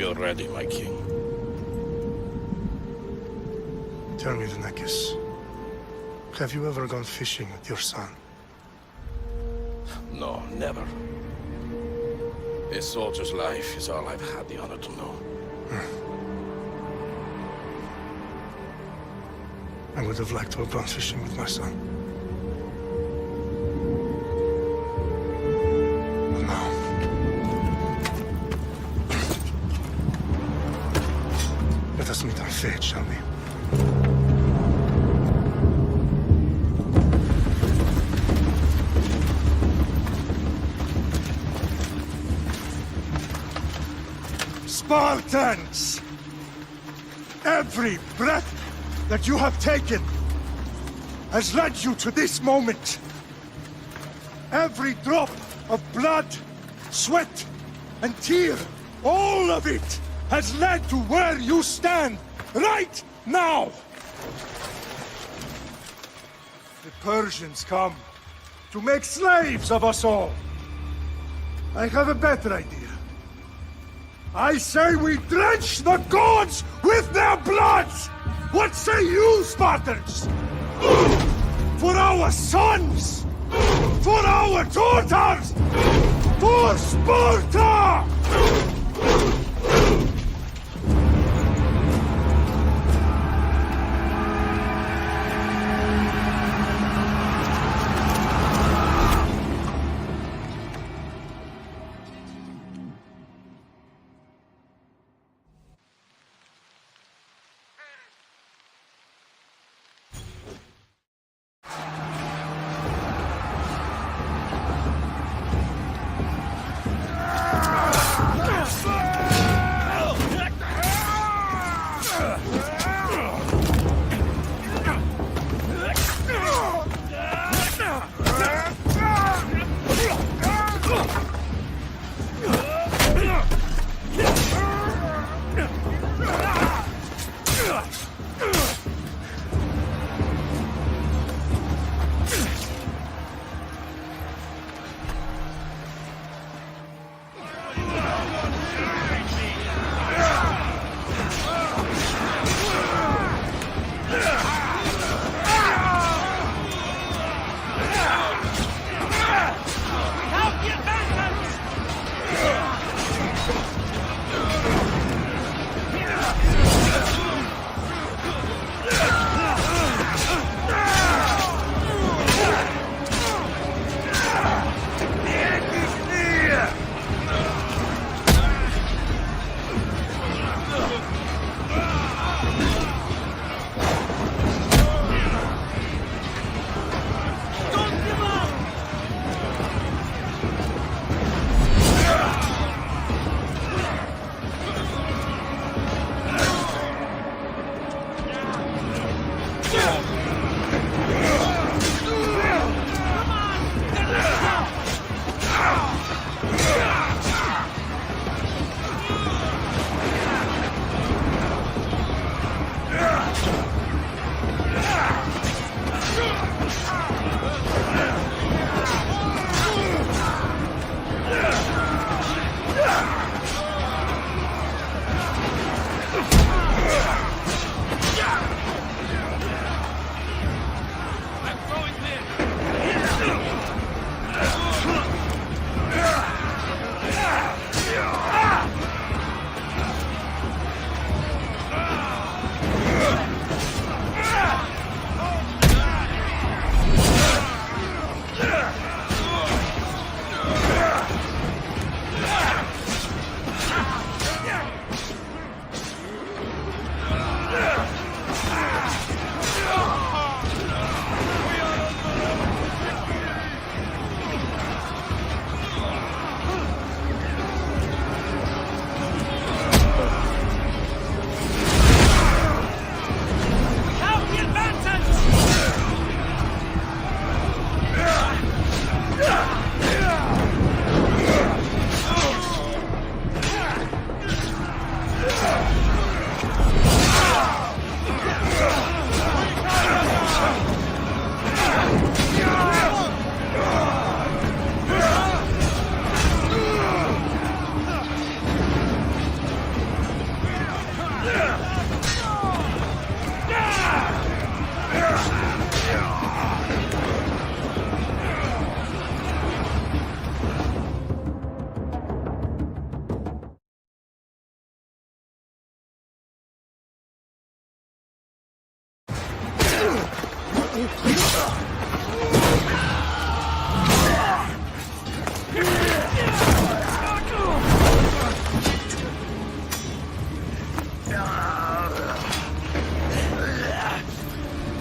feel ready, my king. Tell me, Venekis, have you ever gone fishing with your son? No, never. A soldier's life is all I've had the honor to know. I would have liked to have gone fishing with my son. But now... Let us meet on fate, shall we? Spartans! Every breath that you have taken has led you to this moment. Every drop of blood, sweat, and tear, all of it has led to where you stand right now. The Persians come to make slaves of us all. I have a better idea. I say we drench the gods with their bloods! What say you, Spartans? For our sons! For our daughters! For Sparta!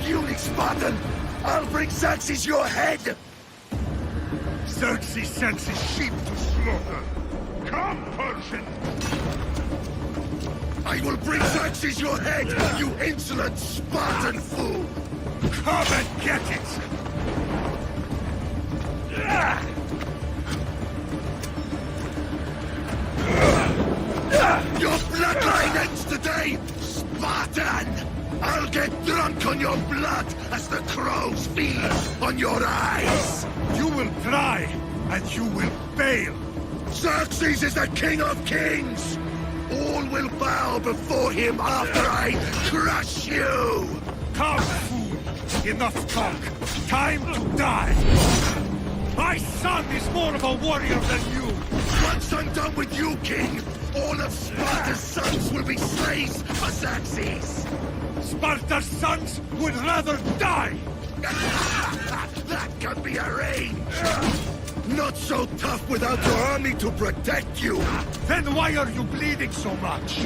Puny Spartan! I'll bring Xerxes your head! Xerxes sends his sheep to slaughter. Come, Persian! I will bring Xerxes your head, you insolent Spartan fool! Come and get it! Your bloodline ends today, Spartan! I'll get drunk on your blood as the crows feed on your eyes! You will try, and you will fail! Xerxes is the king of kings! All will bow before him after I crush you! Come, fool! Enough talk! Time to die! My son is more of a warrior than you! Once I'm done with you, king, all of Sparta's sons will be slaves for Xerxes! Sparta's sons would rather die! That can be arranged! Not so tough without your army to protect you! Then why are you bleeding so much?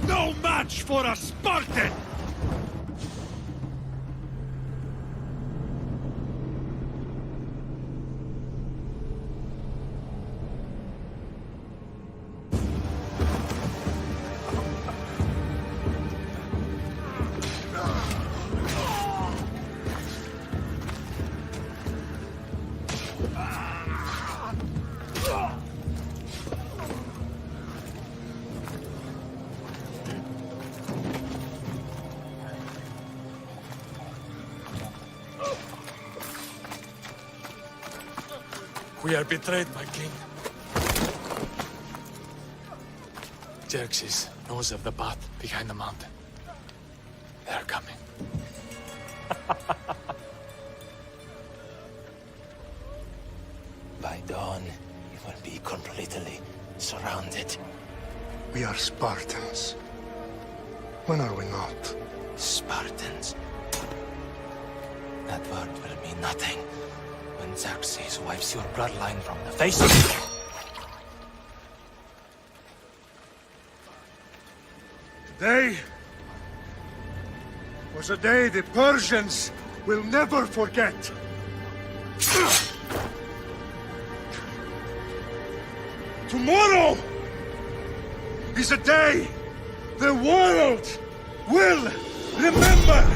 No match for a Spartan! We are betrayed, my king. Xerxes knows of the path behind the mountain. They are coming. By dawn, you will be completely surrounded. We are Spartans. When are we not? Spartans. That word will mean nothing when Xerxes wipes your bloodline from the face of the earth. Today was a day the Persians will never forget. Tomorrow is a day the world will remember.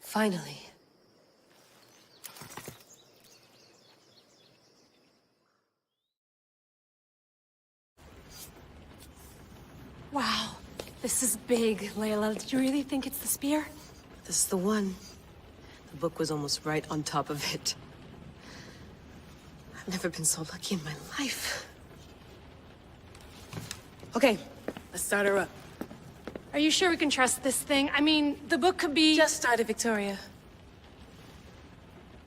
Finally. Wow, this is big, Layla. Did you really think it's the spear? This is the one. The book was almost right on top of it. I've never been so lucky in my life. Okay, let's start her up. Are you sure we can trust this thing? I mean, the book could be... Just started, Victoria.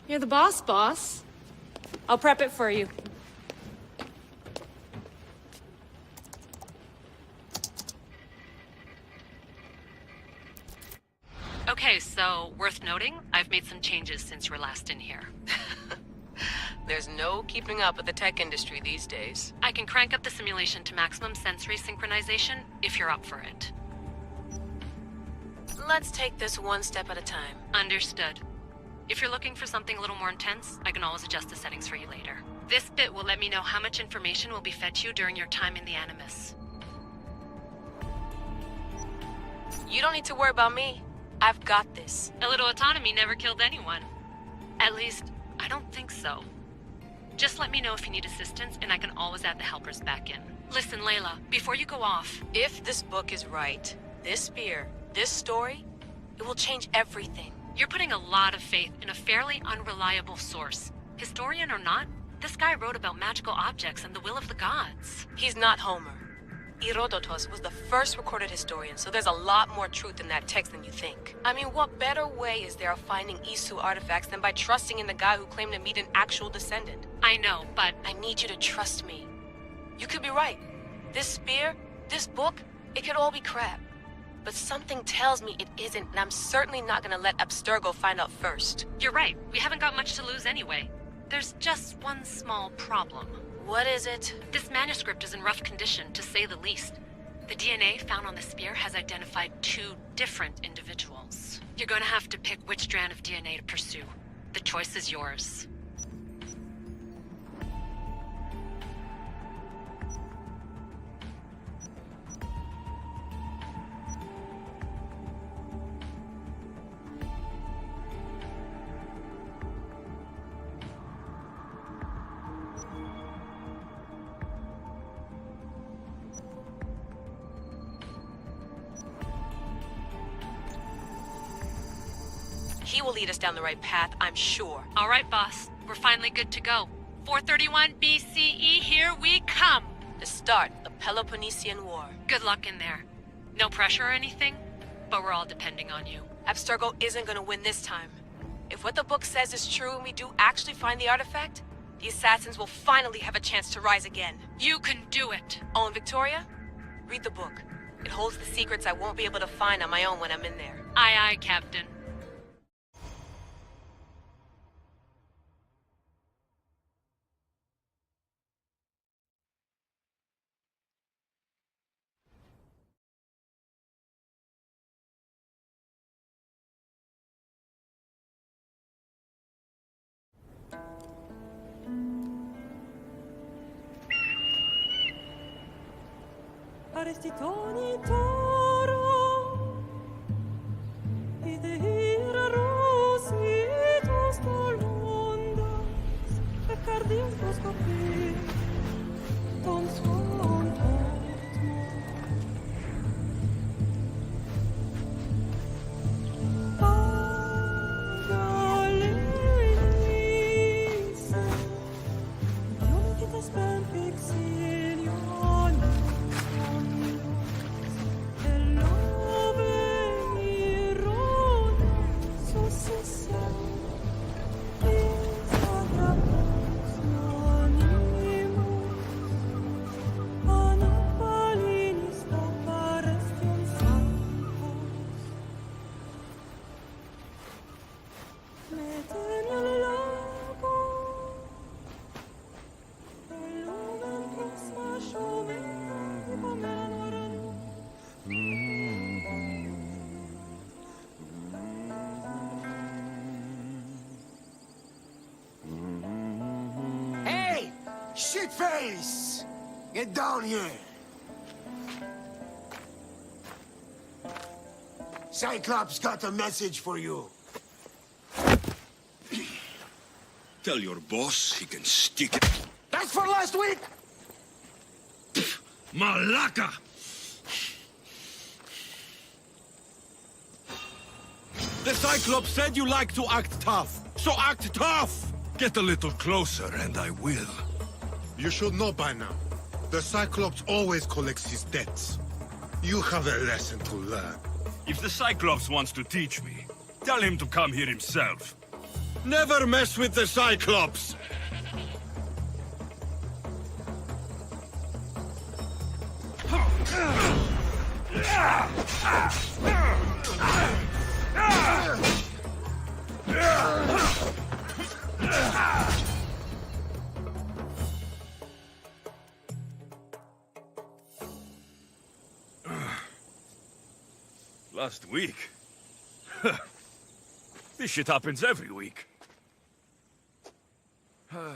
You're the boss. I'll prep it for you. Okay, so worth noting, I've made some changes since you were last in here. There's no keeping up with the tech industry these days. I can crank up the simulation to maximum sensory synchronization if you're up for it. Let's take this one step at a time. Understood. If you're looking for something a little more intense, I can always adjust the settings for you later. This bit will let me know how much information will be fed to you during your time in the Animus. You don't need to worry about me. I've got this. A little autonomy never killed anyone. At least, I don't think so. Just let me know if you need assistance, and I can always add the helpers back in. Listen, Layla, before you go off... If this book is right, this spear, this story, it will change everything. You're putting a lot of faith in a fairly unreliable source. Historian or not, this guy wrote about magical objects and the will of the gods. He's not Homer. Herodotus was the first recorded historian, so there's a lot more truth in that text than you think. I mean, what better way is there of finding Isu artifacts than by trusting in the guy who claimed to meet an actual descendant? I know, but... I need you to trust me. You could be right. This spear, this book, it could all be crap. But something tells me it isn't, and I'm certainly not gonna let Abstergo find out first. You're right. We haven't got much to lose anyway. There's just one small problem. What is it? This manuscript is in rough condition, to say the least. The DNA found on the spear has identified 2 different individuals. You're gonna have to pick which strand of DNA to pursue. The choice is yours. He will lead us down the right path, I'm sure. All right, boss. We're finally good to go. 431 BCE, here we come! The start of the Peloponnesian War. Good luck in there. No pressure or anything, but we're all depending on you. Abstergo isn't gonna win this time. If what the book says is true and we do actually find the artifact, the assassins will finally have a chance to rise again. You can do it! Oh, and Victoria? Read the book. It holds the secrets I won't be able to find on my own when I'm in there. Aye, aye, Captain. Arestitoni toro, idehira rositos tolondas, pecardium proscopir, tom suon Pagalenisa, Ionitas ben fixilion. Hey! Shitface! Get down here! Cyclops got a message for you. Tell your boss he can stick it. That's for last week! Malaka! The Cyclops said you like to act tough, so act tough! Get a little closer and I will. You should know by now. The Cyclops always collects his debts. You have a lesson to learn. If the Cyclops wants to teach me, tell him to come here himself. Never mess with the Cyclops! Last week? This shit happens every week. I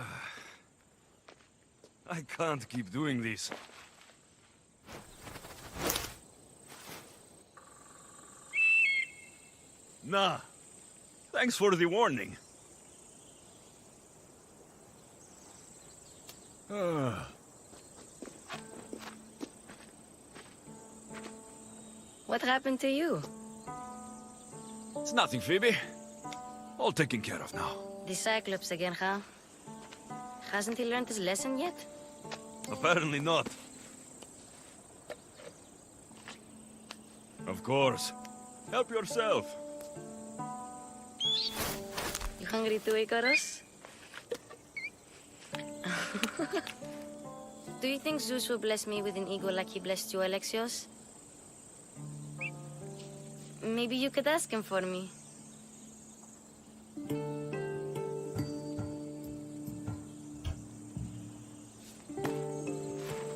can't keep doing this. Nah. Thanks for the warning. What happened to you? It's nothing, Phoebe. All taken care of now. The Cyclops again, huh? Hasn't he learned his lesson yet? Apparently not. Of course. Help yourself. You hungry too, Icarus? Do you think Zeus will bless me with an ego like he blessed you, Alexios? Maybe you could ask him for me.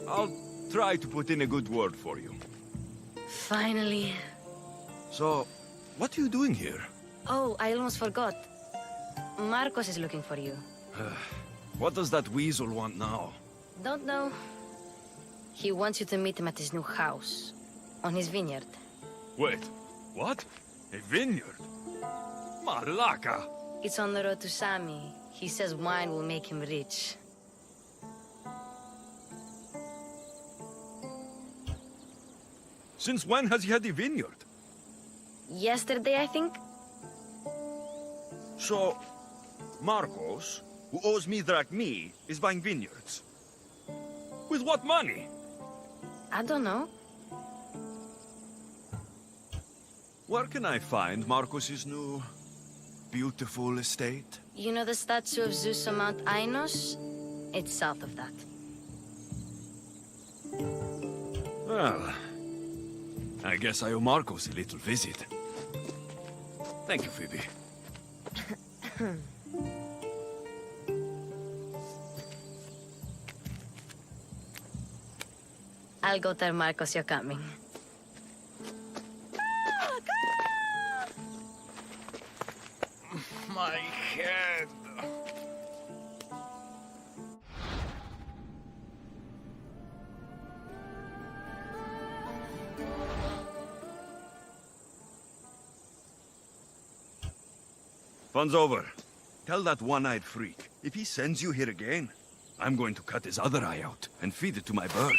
I'll try to put in a good word for you. Finally. So, what are you doing here? Oh, I almost forgot. Marcos is looking for you. What does that weasel want now? Don't know. He wants you to meet him at his new house. On his vineyard. Wait, what? A vineyard? Malaka! It's on the road to Sami. He says wine will make him rich. Since when has he had a vineyard? Yesterday, I think? So, Marcos, who owes me drachmi, is buying vineyards. With what money? I don't know. Where can I find Marcos's new, beautiful estate? You know the statue of Zeus on Mount Ainos? It's south of that. Well, I guess I owe Marcos a little visit. Thank you, Phoebe. I'll go tell Marcos you're coming. My head. Fun's over. Tell that one-eyed freak, if he sends you here again, I'm going to cut his other eye out and feed it to my bird.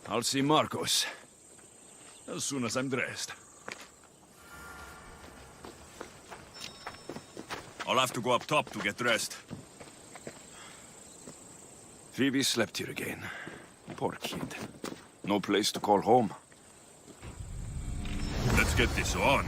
I'll see Marcos as soon as I'm dressed. I'll have to go up top to get dressed. Phoebe slept here again. Poor kid. No place to call home. Let's get this on.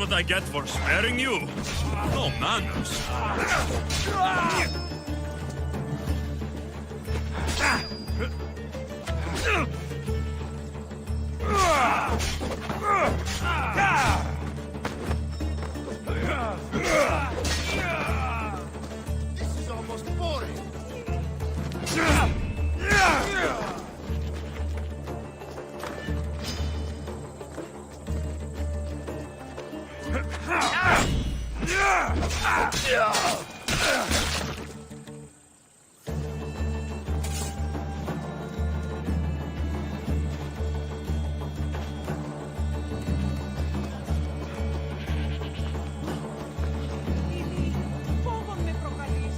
what I get for sparing you? No manners. This is almost boring. Φόβον με προκαλείς.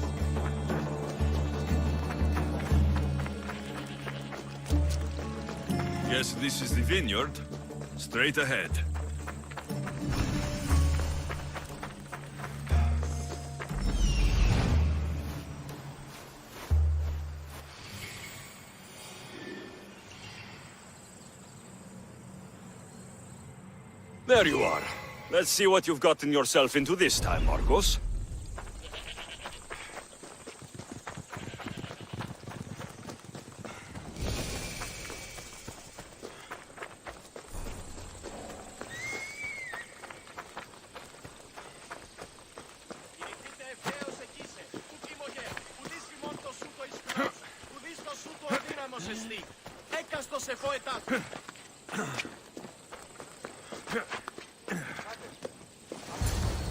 Guess this is the vineyard. Straight ahead. There you are. Let's see what you've gotten yourself into this time, Marcos.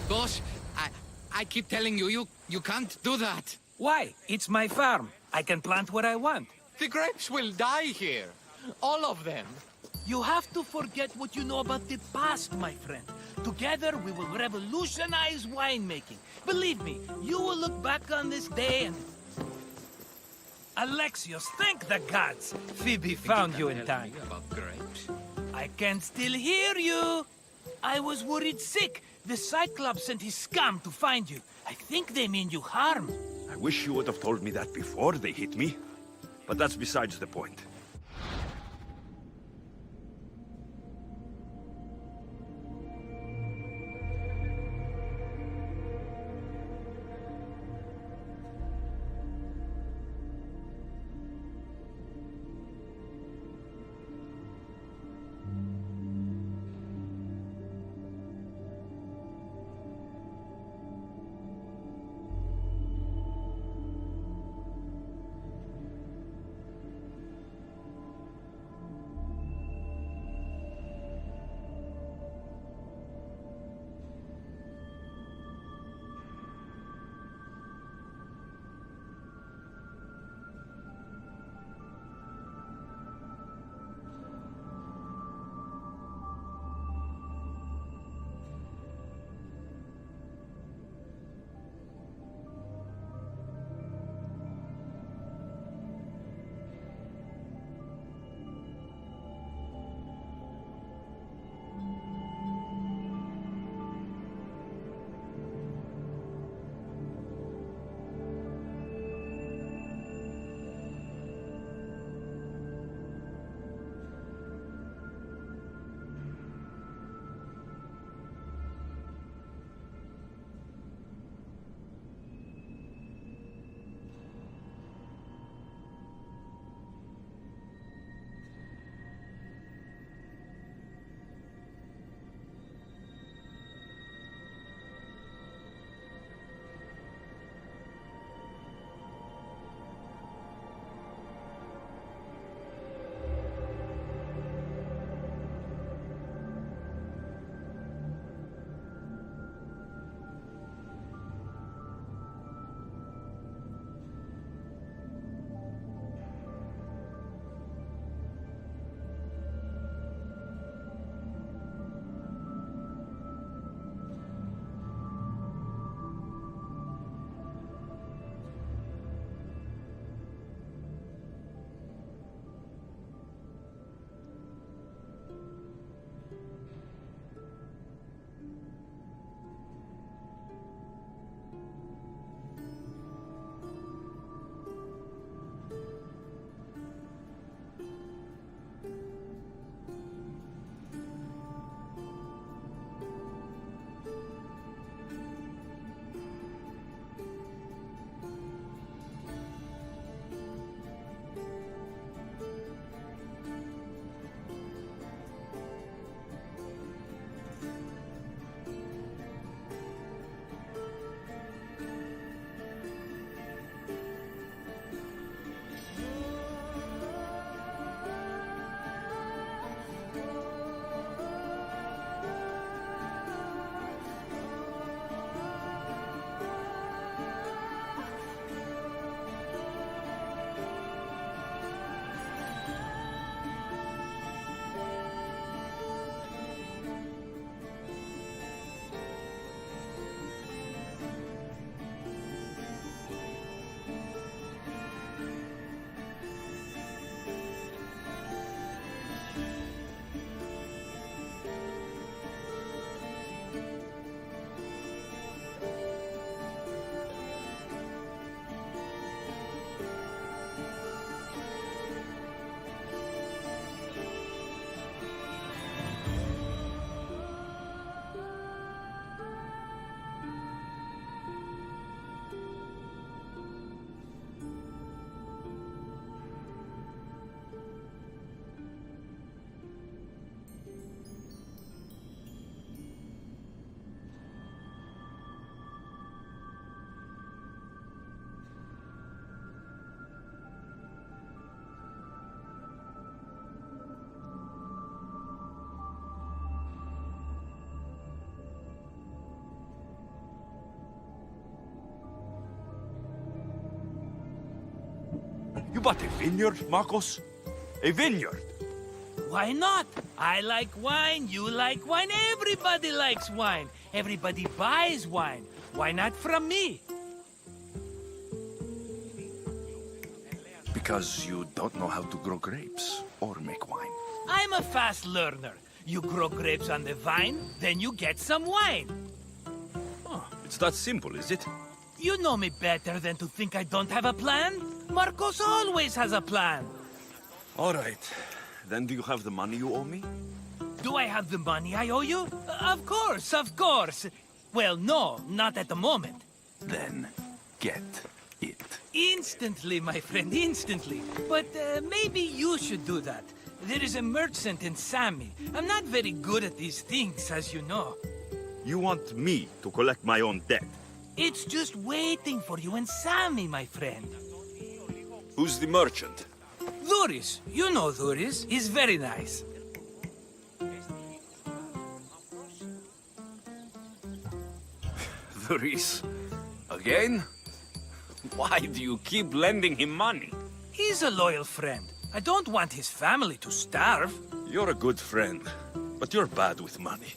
Boss, I keep telling you, you can't do that. Why? It's my farm. I can plant what I want. The grapes will die here. All of them. You have to forget what you know about the past, my friend. Together, we will revolutionize winemaking. Believe me, you will look back on this day and... Alexios, thank the gods! Phoebe found you in time. About grapes? I can still hear you! I was worried sick. The Cyclops sent his scum to find you. I think they mean you harm. I wish you would have told me that before they hit me. But that's besides the point. bought a vineyard, Marcos? A vineyard? Why not? I like wine, you like wine, everybody likes wine. Everybody buys wine. Why not from me? Because you don't know how to grow grapes or make wine. I'm a fast learner. You grow grapes on the vine, then you get some wine. Oh, it's that simple, is it? You know me better than to think I don't have a plan. Marcos always has a plan. All right. Then do you have the money you owe me? Do I have the money I owe you? Of course, of course. Well, no, not at the moment. Then get it. Instantly, my friend, instantly. But maybe you should do that. There is a merchant in Sami. I'm not very good at these things, as you know. You want me to collect my own debt? It's just waiting for you in Sami, my friend. Who's the merchant? Dhuris. You know Dhuris. He's very nice. Dhuris? Again? Why do you keep lending him money? He's a loyal friend. I don't want his family to starve. You're a good friend, but you're bad with money.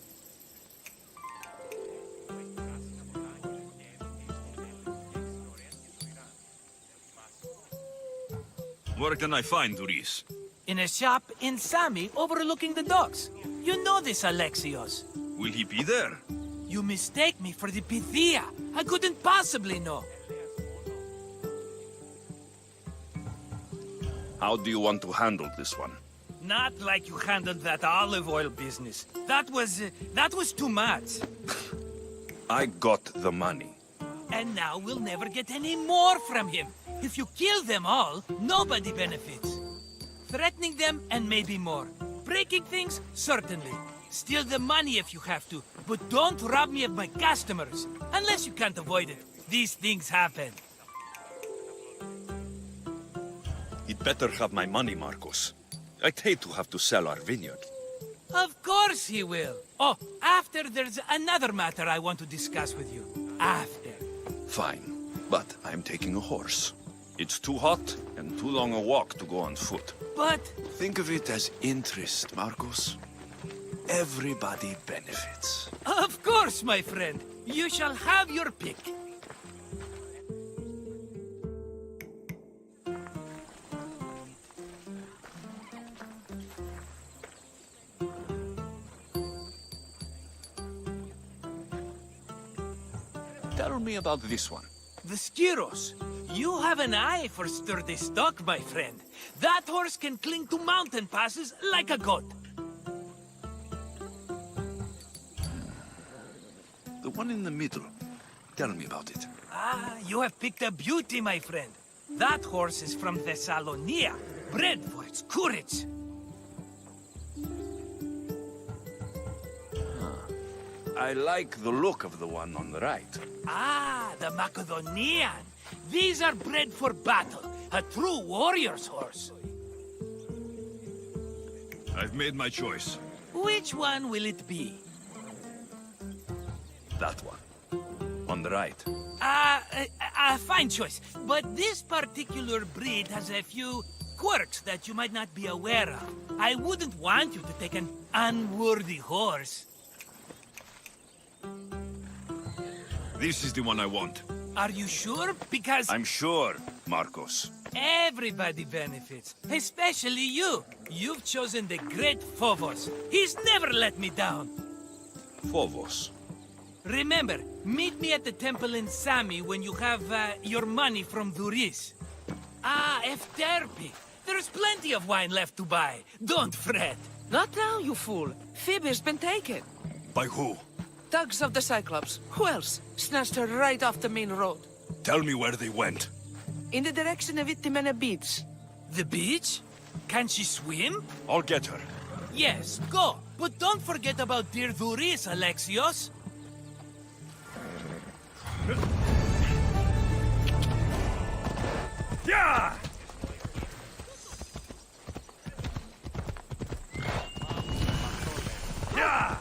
Where can I find Dhuris? In a shop in Sami overlooking the docks. You know this, Alexios. Will he be there? You mistake me for the Pythia. I couldn't possibly know. How do you want to handle this one? Not like you handled that olive oil business. That was too much. I got the money. And now we'll never get any more from him. If you kill them all, nobody benefits. Threatening them, and maybe more. Breaking things, certainly. Steal the money if you have to, but don't rob me of my customers. Unless you can't avoid it. These things happen. He'd better have my money, Marcos. I'd hate to have to sell our vineyard. Of course he will. Oh, after there's another matter I want to discuss with you. After. Fine, but I'm taking a horse. It's too hot and too long a walk to go on foot. But... Think of it as interest, Marcos. Everybody benefits. Of course, my friend. You shall have your pick. Tell me about this one. The Skiros. You have an eye for sturdy stock, my friend. That horse can cling to mountain passes like a goat. The one in the middle. Tell me about it. Ah, you have picked a beauty, my friend. That horse is from Thessalonia, bred for its courage. I like the look of the one on the right. Ah, the Macedonian. These are bred for battle. A true warrior's horse. I've made my choice. Which one will it be? That one. On the right. Fine choice. But this particular breed has a few quirks that you might not be aware of. I wouldn't want you to take an unworthy horse. This is the one I want. Are you sure? Because... I'm sure, Marcos. everybody benefits. Especially you. You've chosen the great Phobos. He's never let me down. Phobos. Remember, meet me at the temple in Sami when you have your money from Dhuris. Ah, Efterpi. There's plenty of wine left to buy. Don't fret. Not now, you fool. Phoebe's been taken. By who? Thugs of the Cyclops. Who else? Snatched her right off the main road. Tell me where they went. In the direction of Itimena Beach. The beach? Can she swim? I'll get her. Yes, go. But don't forget about dear Dhuris, Alexios. Yeah! Yeah!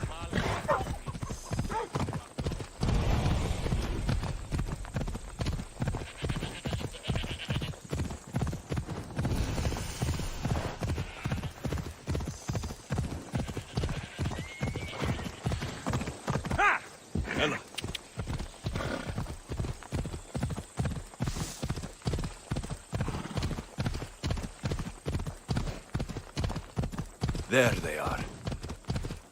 There they are.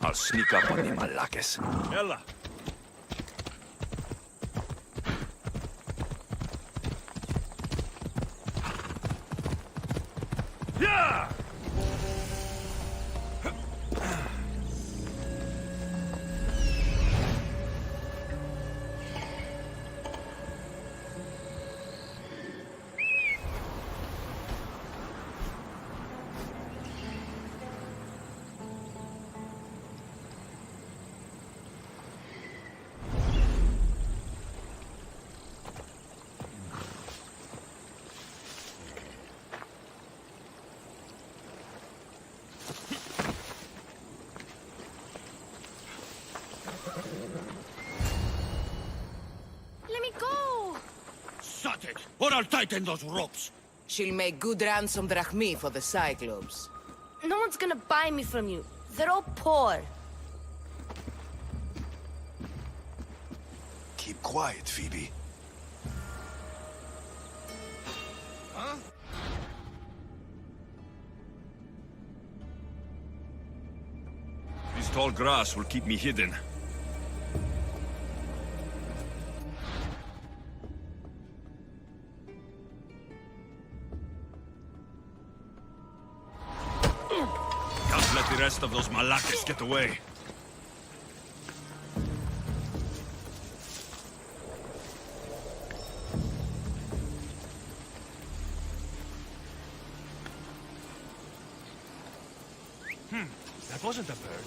I'll sneak up on the Malakes. Ella! Yeah! Let me go! Shut it, or I'll tighten those ropes. She'll make good ransom drachmi for the Cyclops. No one's gonna buy me from you. They're all poor. Keep quiet, Phoebe. Huh? This tall grass will keep me hidden. Can't let the rest of those Malakes get away. That wasn't a bird.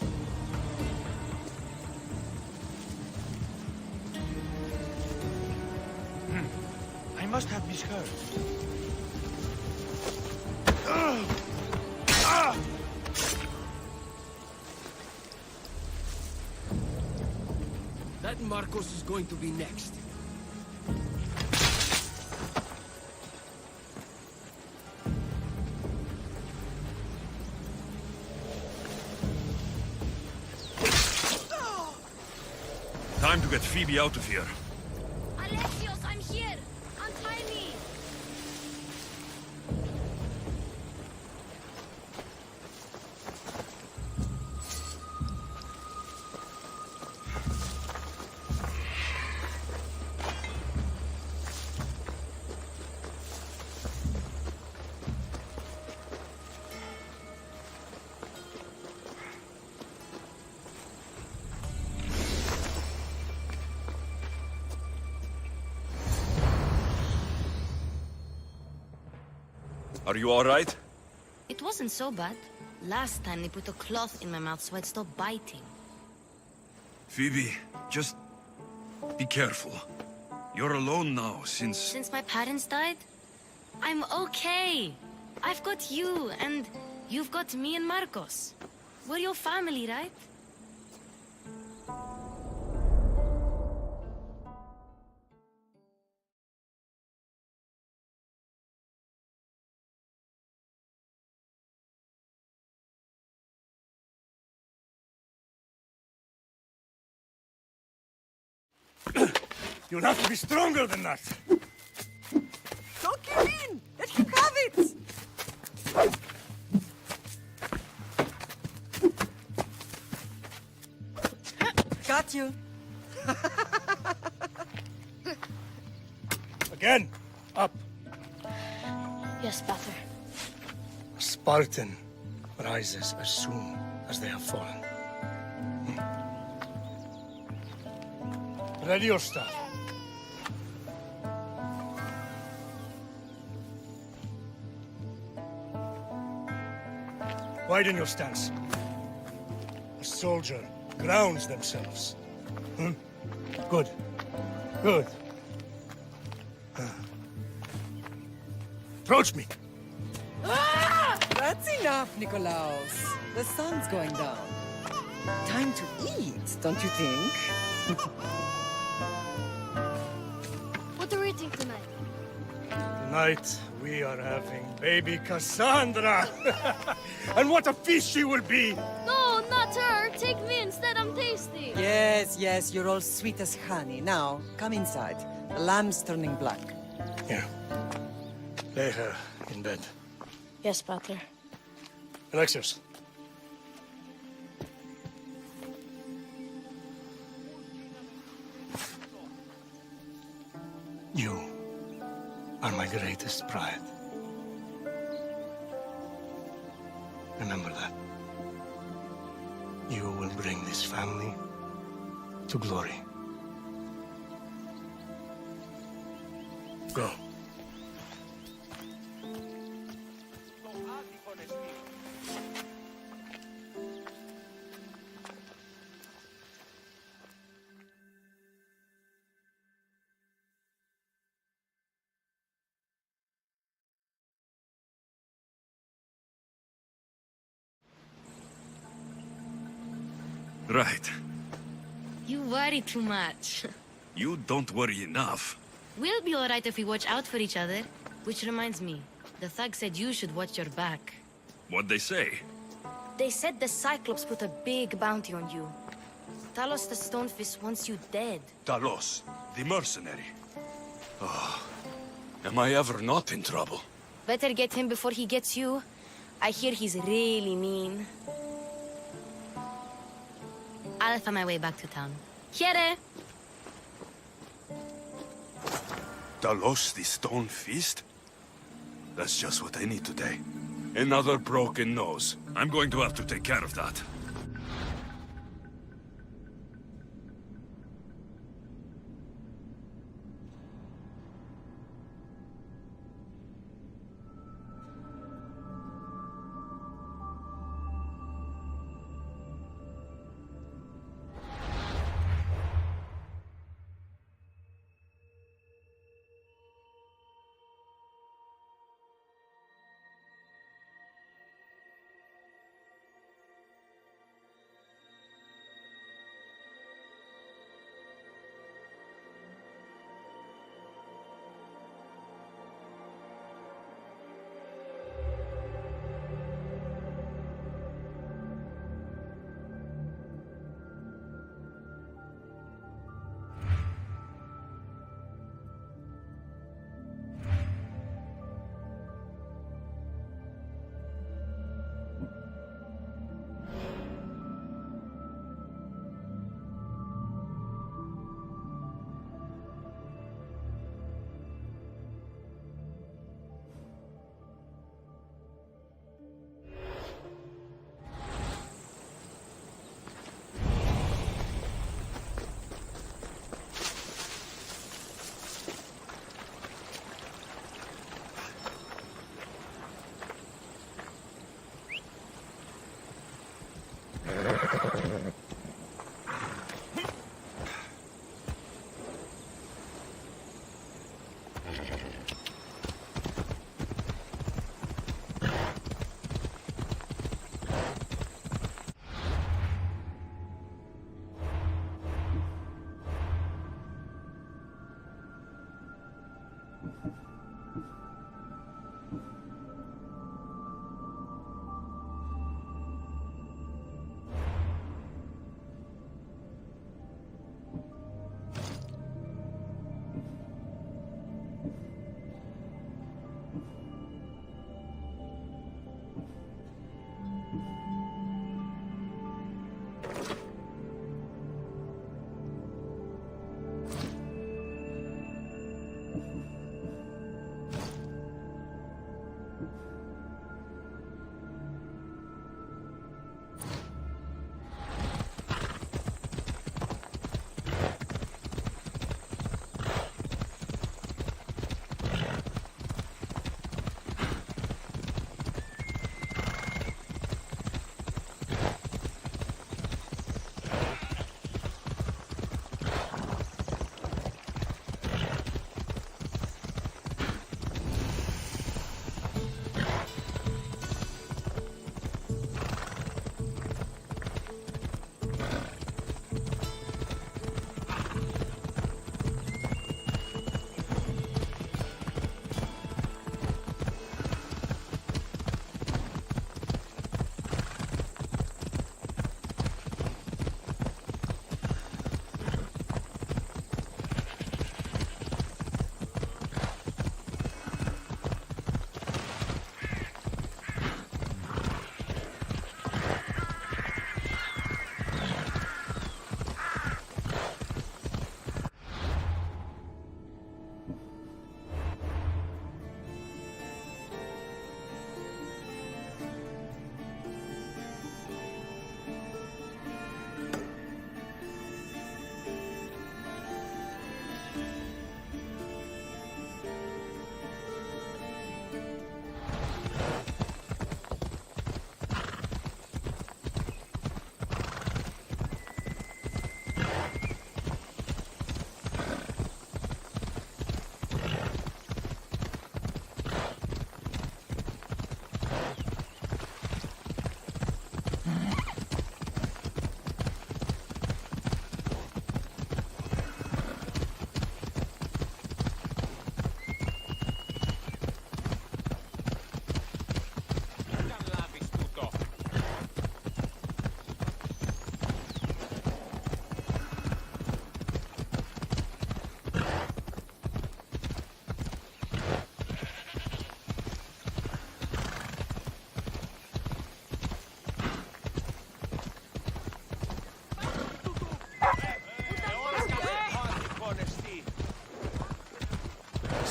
I must have misheard. That Marcos is going to be next. Time to get Phoebe out of here. Alexios, I'm here! Untie me! Are you all right? It wasn't so bad. Last time they put a cloth in my mouth so I'd stop biting. Phoebe, just be careful. You're alone now since... Since my parents died, I'm okay. I've got you, and you've got me and Marcos. We're your family, right? You'll have to be stronger than that. Don't give in! Let him have it! Got you. Again, up. Yes, Father. A Spartan rises as soon as they have fallen. Ready your staff. Widen your stance. A soldier grounds themselves. Good. Good. Approach me. That's enough, Nikolaos. The sun's going down. Time to eat, don't you think? What are we eating tonight? Tonight, we are having baby Cassandra. And what a feast she will be! No, not her! Take me instead, I'm tasty! Yes, yes, you're all sweet as honey. Now, come inside. The lamb's turning black. Here. Lay her in bed. Yes, Pater. Alexios, my greatest pride. Remember that. You will bring this family to glory. Go. Right. You worry too much. You don't worry enough. We'll be alright if we watch out for each other. Which reminds me, the thug said you should watch your back. What'd they say? They said the Cyclops put a big bounty on you. Talos the Stonefist wants you dead. Talos, the mercenary. Oh, am I ever not in trouble? Better get him before he gets you. I hear he's really mean. I'll find my way back to town. Here! Talos, the Stone Fist? That's just what I need today. Another broken nose. I'm going to have to take care of that.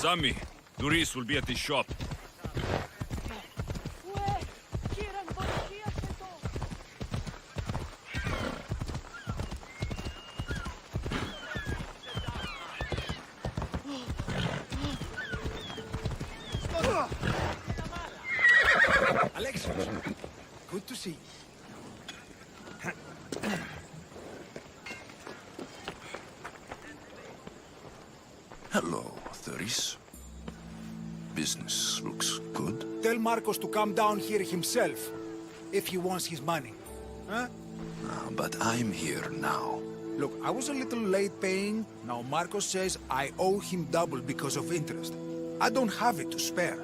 Sammy, Doris will be at the shop. Alexios, good to see you. Hello, Doris. Business looks good. Tell Marcos to come down here himself, if he wants his money. Huh? But I'm here now. Look, I was a little late paying. Now Marcos says I owe him double because of interest. I don't have it to spare.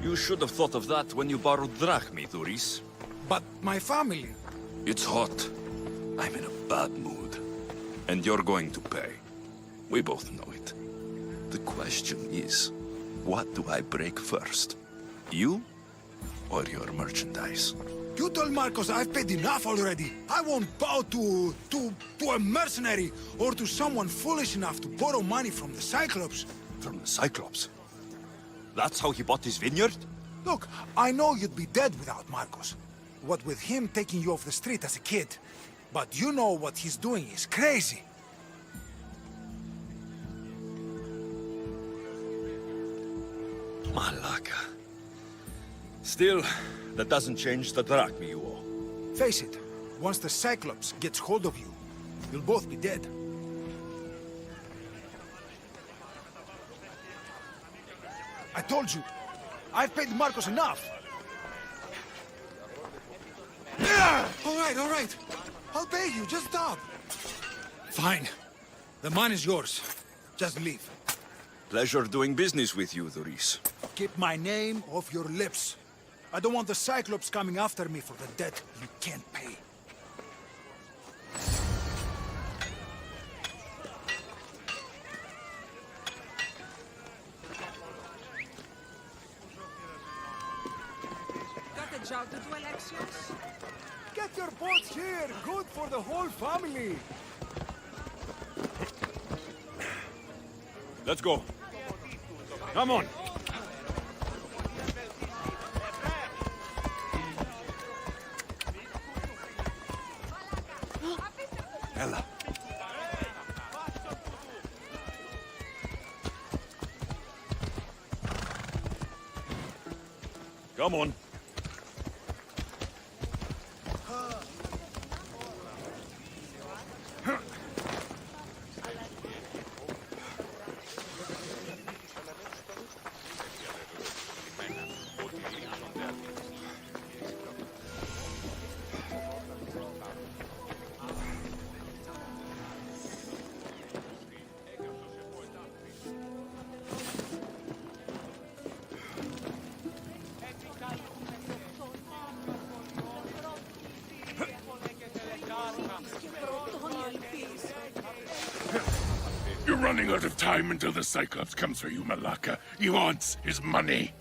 You should have thought of that when you borrowed drachmi, Doris. But my family... It's hot. I'm in a bad mood. And you're going to pay. We both know it. The question is, what do I break first? You or your merchandise? You told Marcos I've paid enough already. I won't bow to a mercenary or to someone foolish enough to borrow money from the Cyclops. From the Cyclops? That's how he bought his vineyard? Look, I know you'd be dead without Marcos. What with him taking you off the street as a kid. But you know what he's doing is crazy. Malaka. Still, that doesn't change the drachmi you owe. Face it, once the Cyclops gets hold of you, you'll both be dead. I told you, I've paid Marcos enough. All right. I'll pay you, just stop. Fine. The money's yours. Just leave. Pleasure doing business with you, Doris. Keep my name off your lips. I don't want the Cyclops coming after me for the debt you can't pay. Got a job to do, Alexios? Get your boats here. Good for the whole family. Let's go. Come on. Ella. Come on. You're running out of time until the Cyclops comes for you, Malaka. He wants his money.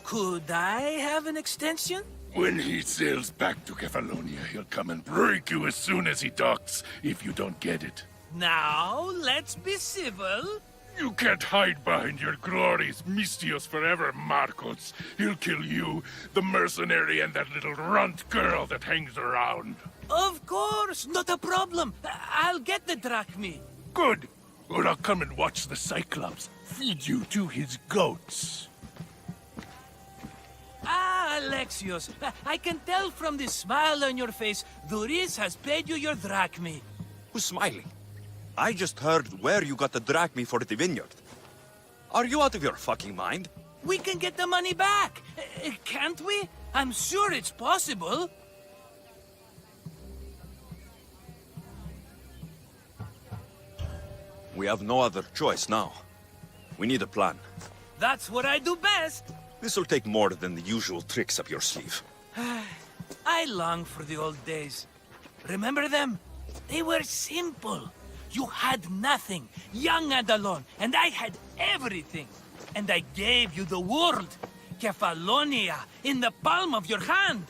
Could I have an extension? When he sails back to Kefalonia, he'll come and break you as soon as he docks, if you don't get it. Now, let's be civil. You can't hide behind your glories, Mistios forever, Marcos. He'll kill you, the mercenary, and that little runt girl that hangs around. Of course, not a problem. I'll get the drachmi. Good. Or I'll come and watch the Cyclops feed you to his goats. Ah, Alexios, I can tell from the smile on your face, Doris has paid you your drachmi. Who's smiling? I just heard where you got the drachmi for the vineyard. Are you out of your fucking mind? We can get the money back, can't we? I'm sure it's possible. We have no other choice now. We need a plan. That's what I do best. This'll take more than the usual tricks up your sleeve. I long for the old days. Remember them? They were simple. You had nothing, young and alone, and I had everything. And I gave you the world, Kefalonia, in the palm of your hand.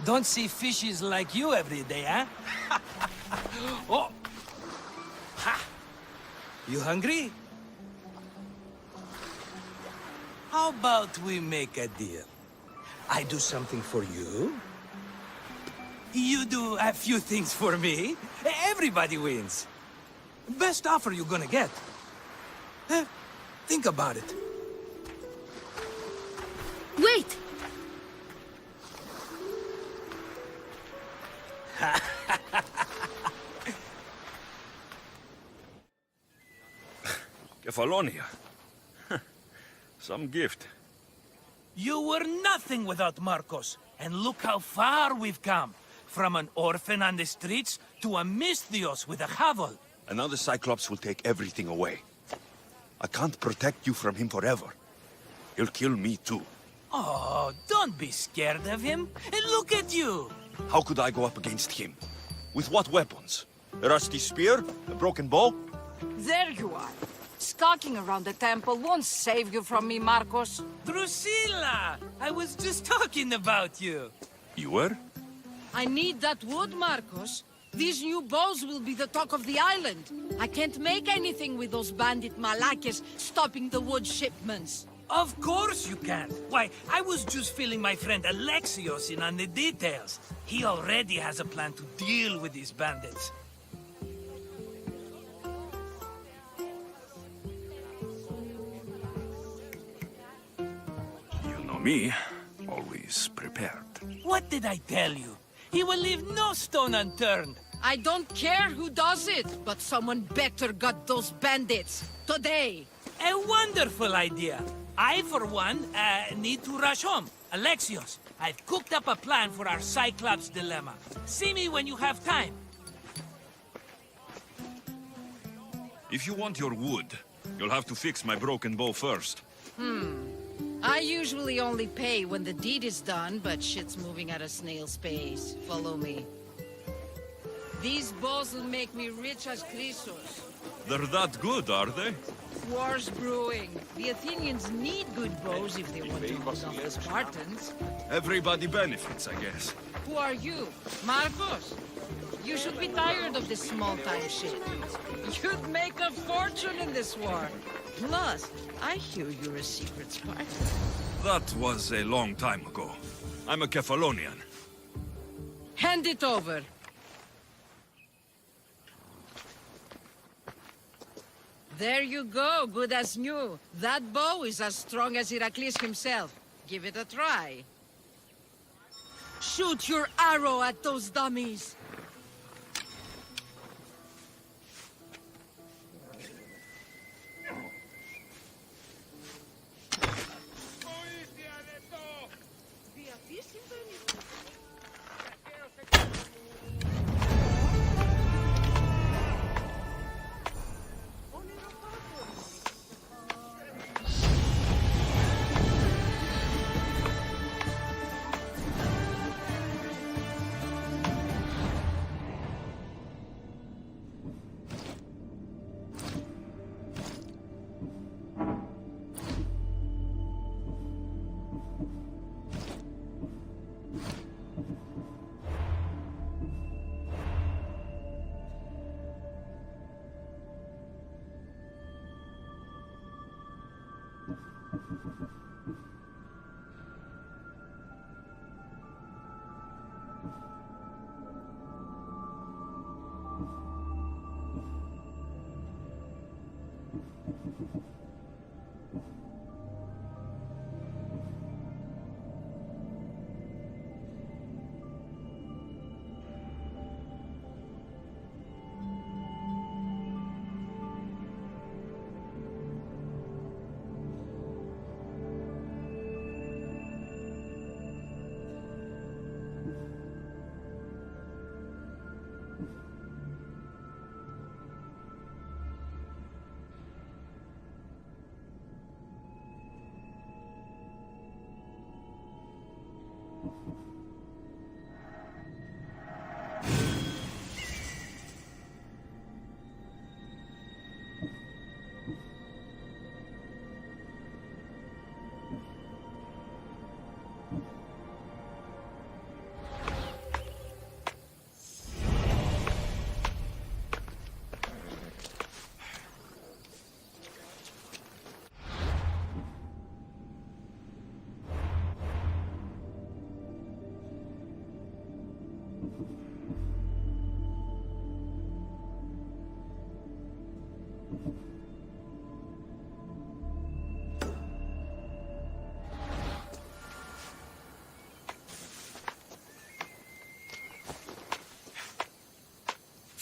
Don't see fishes like you every day, huh? Oh! Ha! You hungry? How about we make a deal? I do something for you. You do a few things for me. Everybody wins. Best offer you're gonna get. Think about it. Wait! Kefalonia. Some gift. You were nothing without Marcos, and look how far we've come. From an orphan on the streets to a Misthios with a Havel. And now the Cyclops will take everything away. I can't protect you from him forever. He'll kill me too. Oh, don't be scared of him. And look at you. How could I go up against him? With what weapons? A rusty spear? A broken bow? There you are. Skulking around the temple won't save you from me, Marcos. Drusilla! I was just talking about you. You were? I need that wood, Marcos. These new bows will be the talk of the island. I can't make anything with those bandit malakes stopping the wood shipments. Of course you can. Why, I was just filling my friend Alexios in on the details. He already has a plan to deal with these bandits. You know me, always prepared. What did I tell you? He will leave no stone unturned. I don't care who does it, but someone better got those bandits. Today. A wonderful idea. I, for one, need to rush home. Alexios, I've cooked up a plan for our Cyclops dilemma. See me when you have time. If you want your wood, you'll have to fix my broken bow first. I usually only pay when the deed is done, but shit's moving at a snail's pace. Follow me. These bows will make me rich as Chrysos. They're that good, are they? War's brewing. The Athenians need good bows if they want to hold off the Spartans. Everybody benefits, I guess. Who are you? Marcos? You should be tired of this small-time shit. You'd make a fortune in this war. Plus, I hear you're a secret Spartan. That was a long time ago. I'm a Kefalonian. Hand it over. There you go, good as new. That bow is as strong as Heracles himself. Give it a try. Shoot your arrow at those dummies.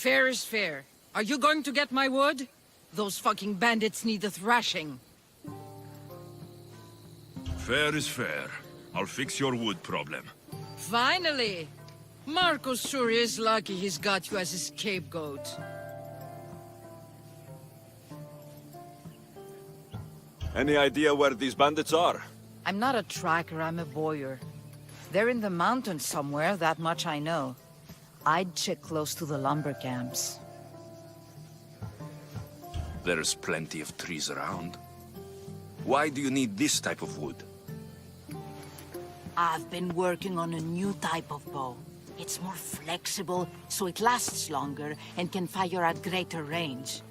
Fair is fair. Are you going to get my wood? Those fucking bandits need a thrashing. Fair is fair. I'll fix your wood problem. Finally! Marcos sure is lucky he's got you as his scapegoat. Any idea where these bandits are? I'm not a tracker, I'm a boyer. They're in the mountains somewhere, that much I know. I'd check close to the lumber camps. There's plenty of trees around. Why do you need this type of wood? I've been working on a new type of bow. It's more flexible, so it lasts longer and can fire at greater range.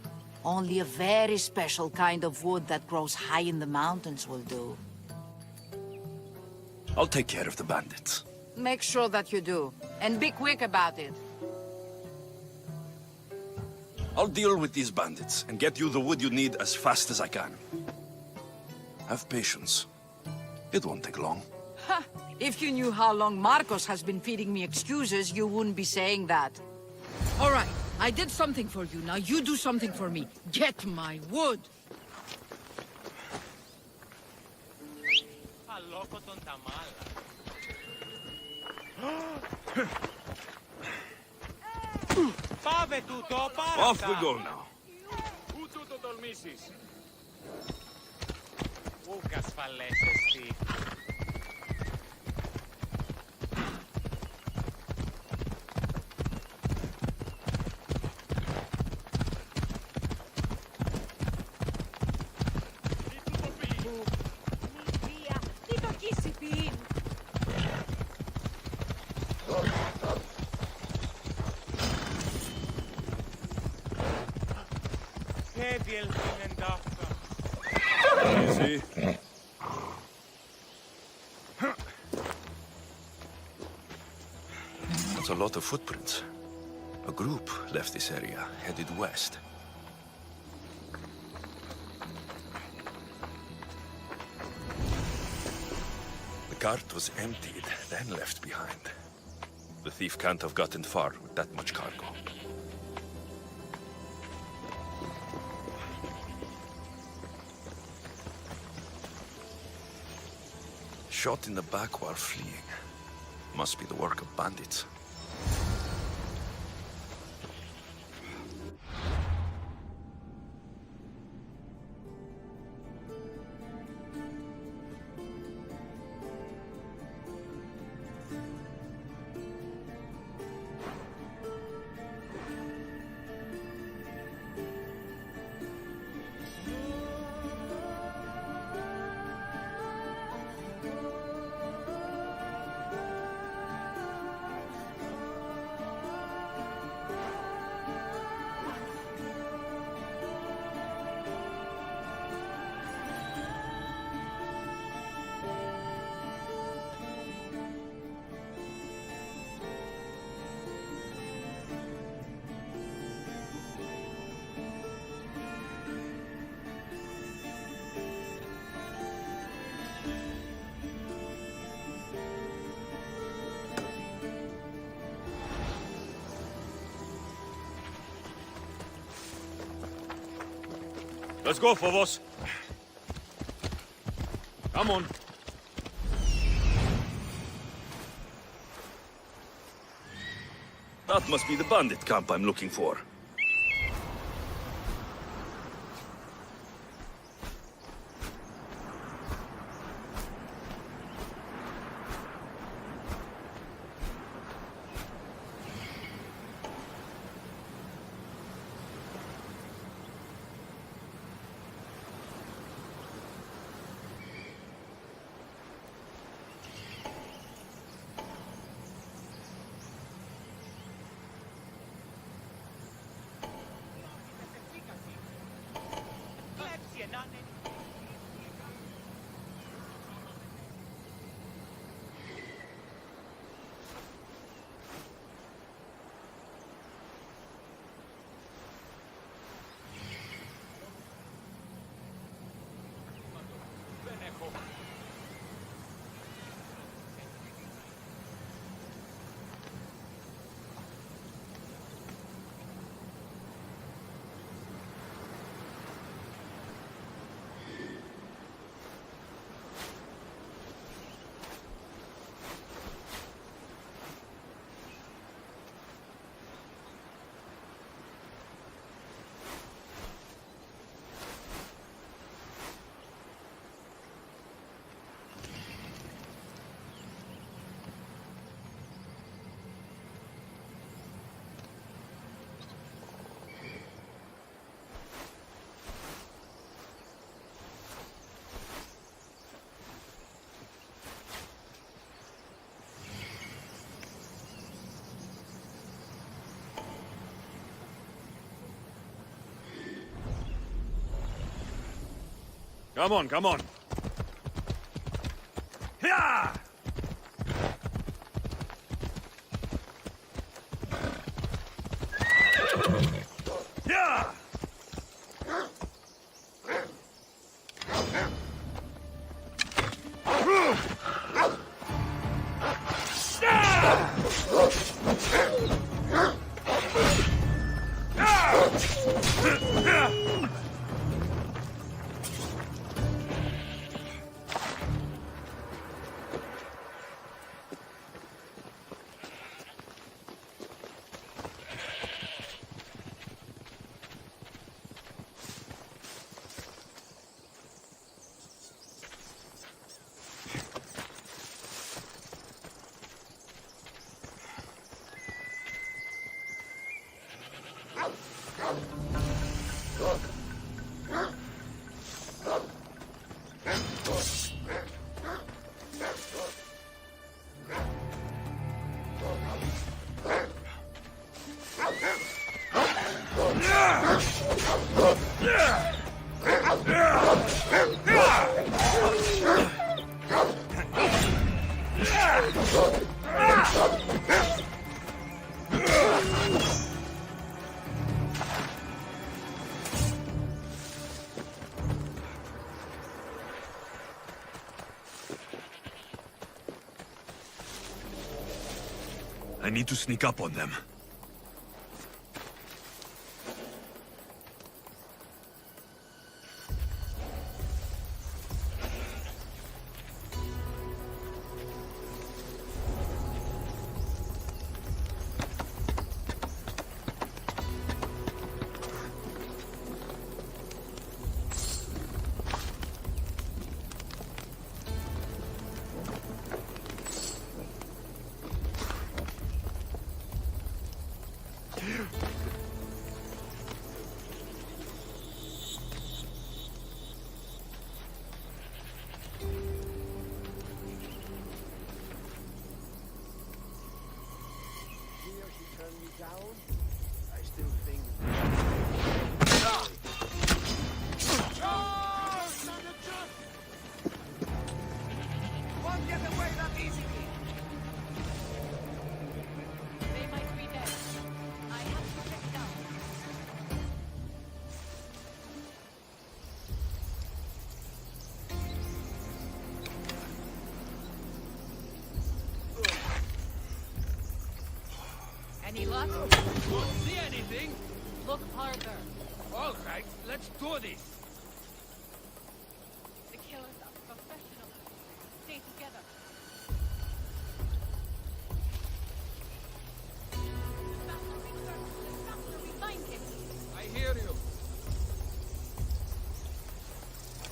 Only a very special kind of wood that grows high in the mountains will do. I'll take care of the bandits. Make sure that you do. And be quick about it. I'll deal with these bandits and get you the wood you need as fast as I can. Have patience. It won't take long. Ha! If you knew how long Marcos has been feeding me excuses, you wouldn't be saying that. All right, I did something for you. Now you do something for me. Get my wood. Off we go now. Easy. That's a lot of footprints. A group left this area, headed west. The cart was emptied, then left behind. The thief can't have gotten far with that much cargo. Shot in the back while fleeing. Must be the work of bandits. Let's go, Phobos. Come on. That must be the bandit camp I'm looking for. Come on, come on. Yeah! Yeah! I need to sneak up on them. I still think... Won't get away that easily. They might be dead. I have to check down. Any luck? Don't see anything. Look harder. All right, let's do this. The killers are professionals. Stay together. The faster we search, the faster we find him. I hear you.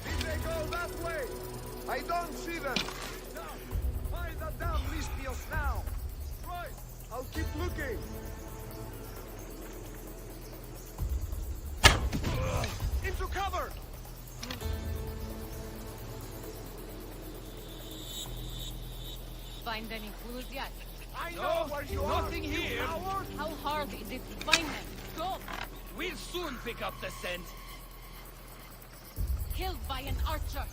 Did they go that way? I don't see them. Now, find the damn Lispios now. Right, I'll keep looking. Into cover! Find any fools yet? I know where you are! Nothing you here. coward! How hard is it to find them? Go! We'll soon pick up the scent. Killed by an archer.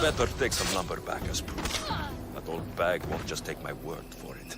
Better take some lumber back as proof. That old bag won't just take my word for it.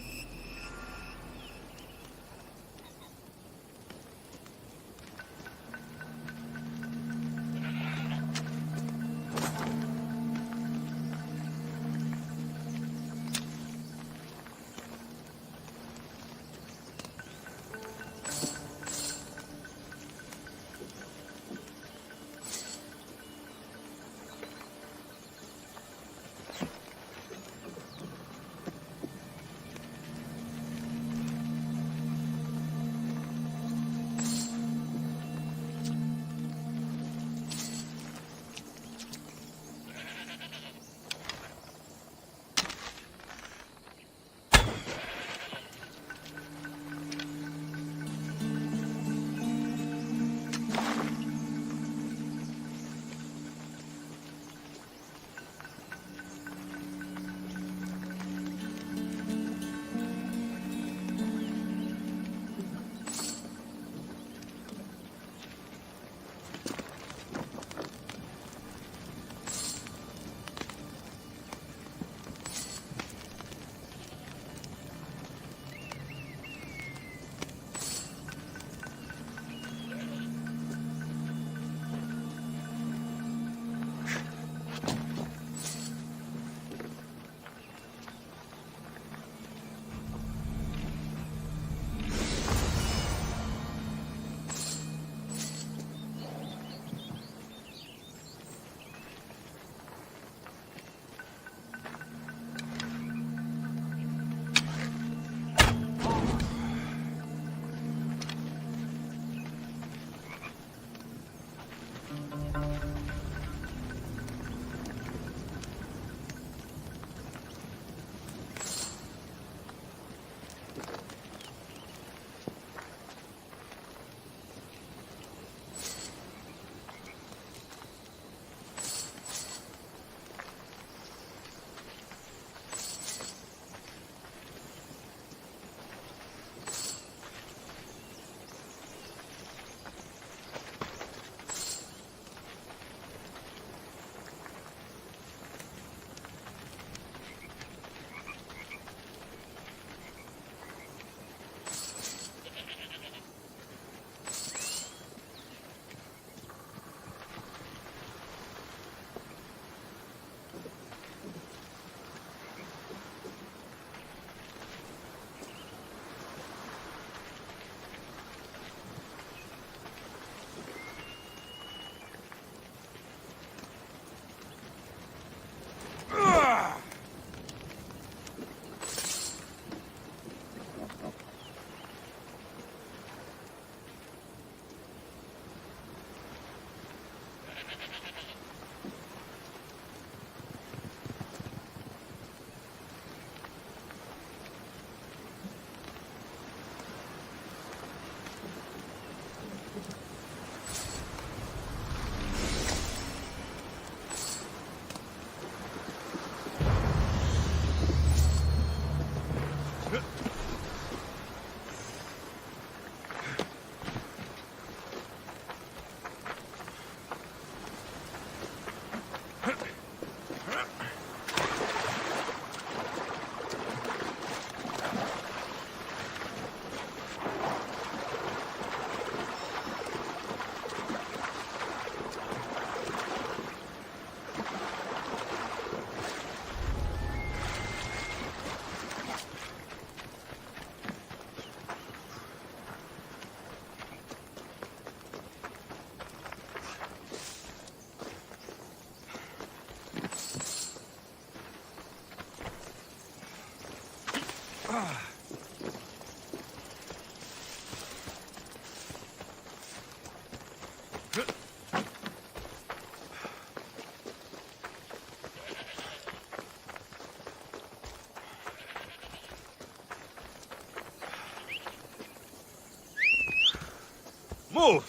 Move!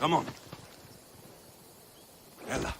Come on. Ella.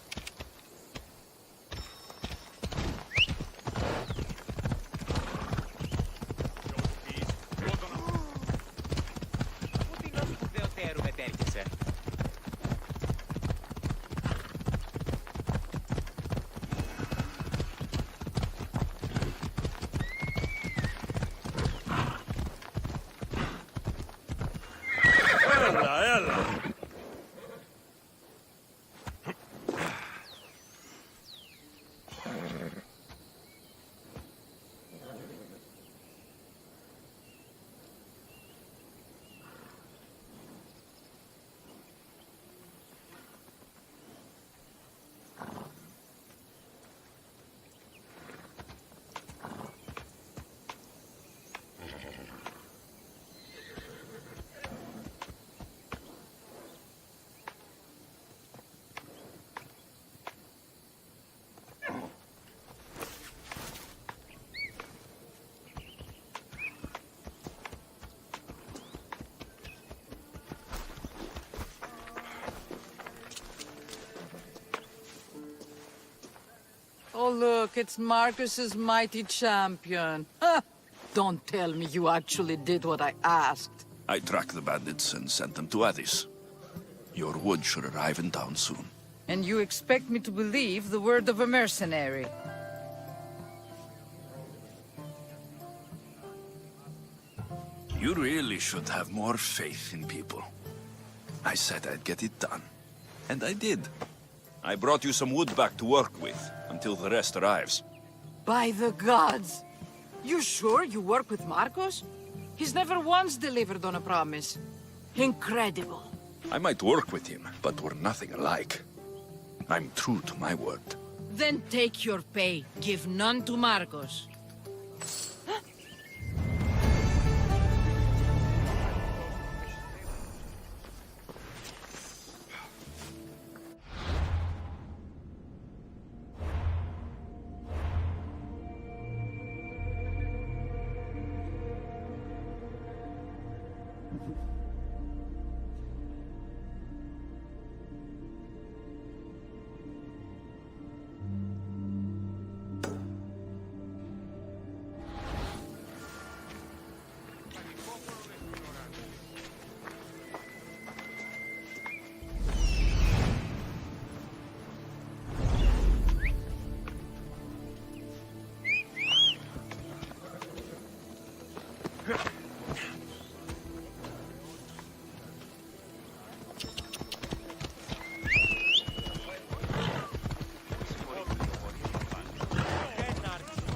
Oh, look, it's Marcus's mighty champion. Ha! Don't tell me you actually did what I asked. I tracked the bandits and sent them to Odyssey. Your wood should arrive in town soon. And you expect me to believe the word of a mercenary? You really should have more faith in people. I said I'd get it done. And I did. I brought you some wood back to work with, until the rest arrives. By the gods! You sure you work with Marcos? He's never once delivered on a promise. Incredible. I might work with him, but we're nothing alike. I'm true to my word. Then take your pay. Give none to Marcos.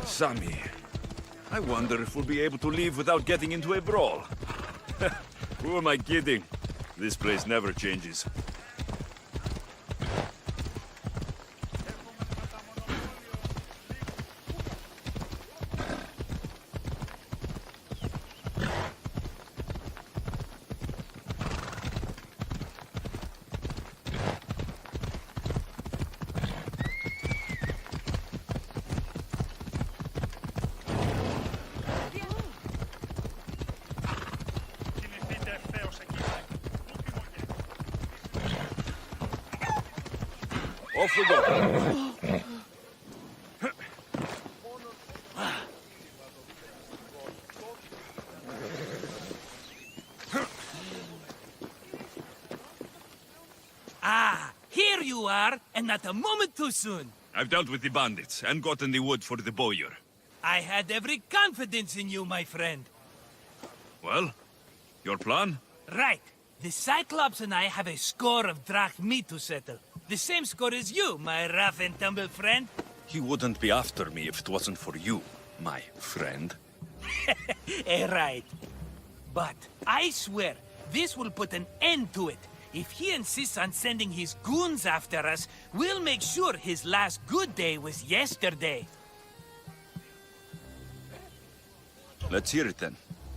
Sammy, I wonder if we'll be able to leave without getting into a brawl. Who am I kidding? This place never changes. Off we go. Ah, here you are, and not a moment too soon. I've dealt with the bandits and gotten the wood for the bowyer. I had every confidence in you, my friend. Well, your plan? Right. The Cyclops and I have a score of drachmi to settle. The same score as you, my rough and tumble friend. He wouldn't be after me if it wasn't for you, my friend. Right. But I swear, this will put an end to it. If he insists on sending his goons after us, we'll make sure his last good day was yesterday. Let's hear it then.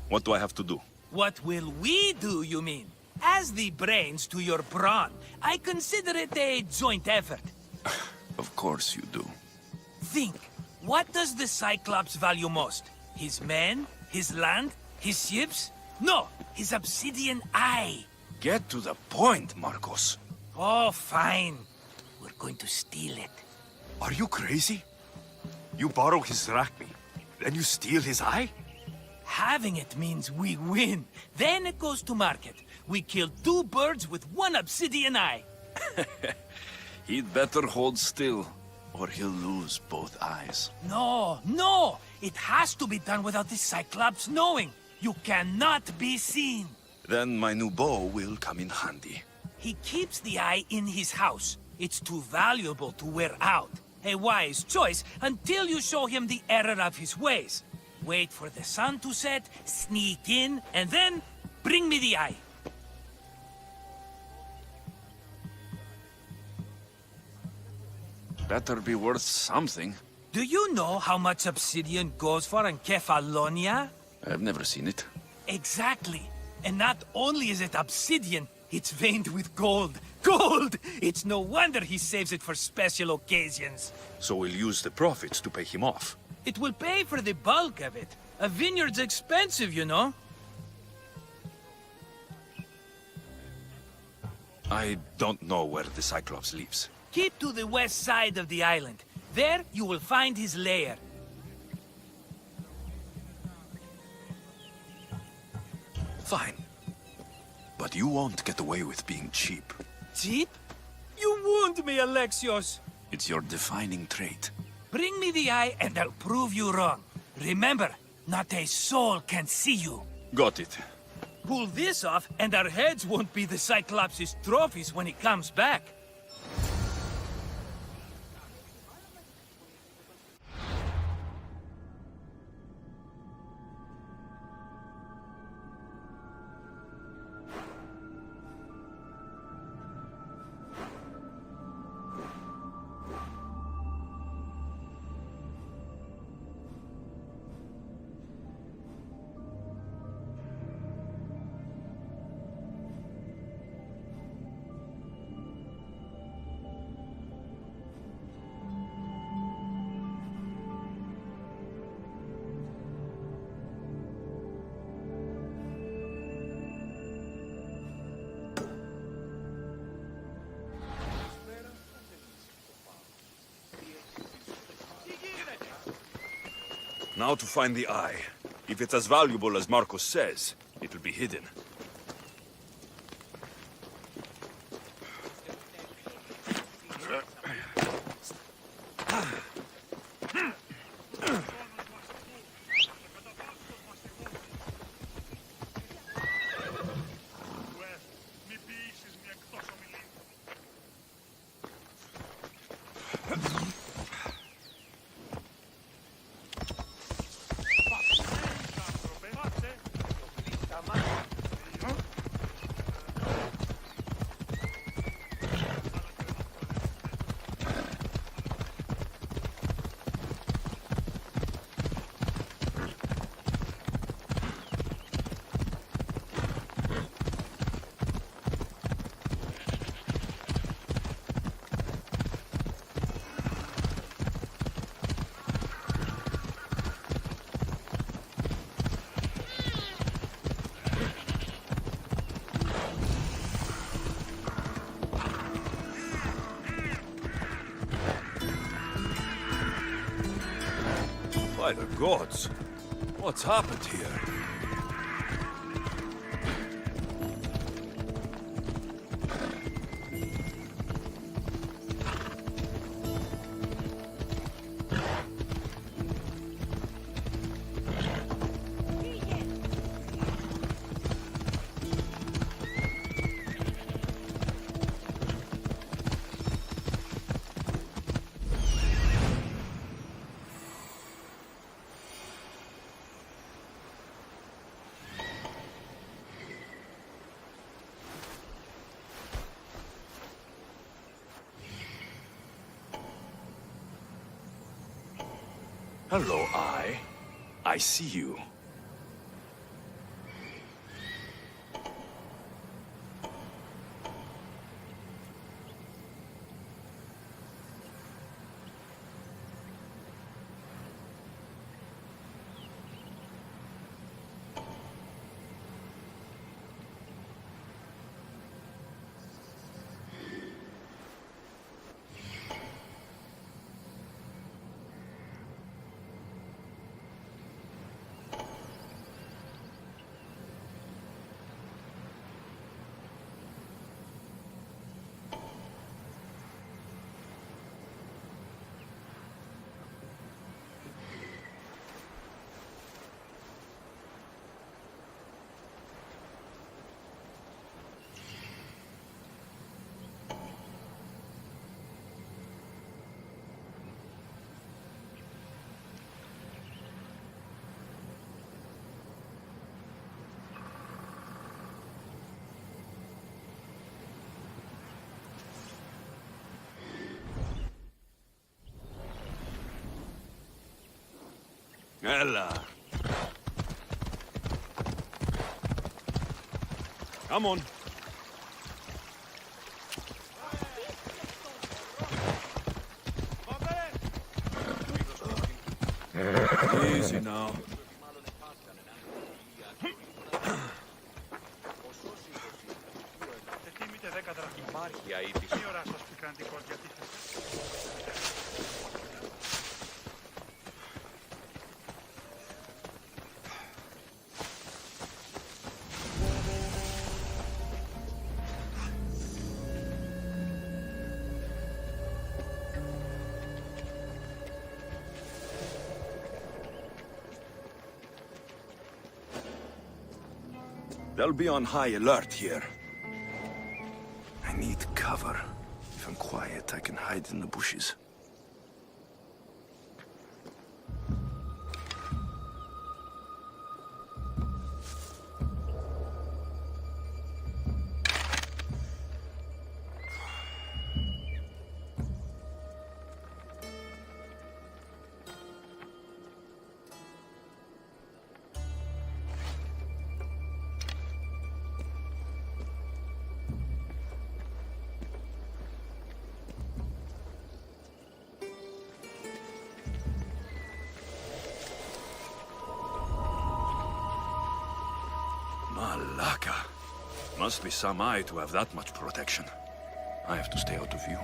What do I have to do? What will we do, you mean? As the brains to your brawn, I consider it a joint effort. Of course you do. Think, what does the Cyclops value most? His men? His land? His ships? No, His obsidian eye. Get to the point, Marcos. Oh, fine. We're going to steal it. Are you crazy? You borrow his drachmi, then you steal his eye? Having it means we win. Then it goes to market. We kill 2 birds with 1 obsidian eye. He'd better hold still, or he'll lose both eyes. No, no! It has to be done without the Cyclops knowing. You cannot be seen. Then my new bow will come in handy. He keeps the eye in his house. It's too valuable to wear out. A wise choice until you show him the error of his ways. Wait for the sun to set, sneak in, and then bring me the eye. Better be worth something. Do you know how much obsidian goes for in Kefalonia? I've never seen it. Exactly. And not only is it obsidian, it's veined with gold. Gold! It's no wonder he saves it for special occasions. So we'll use the profits to pay him off. It will pay for the bulk of it. A vineyard's expensive, you know. I don't know where the Cyclops lives. Keep to the west side of the island. There, you will find his lair. Fine. But you won't get away with being cheap. Cheap? You wound me, Alexios. It's your defining trait. Bring me the eye and I'll prove you wrong. Remember, not a soul can see you. Got it. Pull this off and our heads won't be the Cyclops' trophies when he comes back. Now to find the eye. If it's as valuable as Marcos says, it'll be hidden. By the gods! What's happened here? Hello, Eye. I see you. Ella. Come on. Easy now. They'll be on high alert here. I need cover. If I'm quiet, I can hide in the bushes. Malaka. Must be some eye to have that much protection. I have to stay out of view.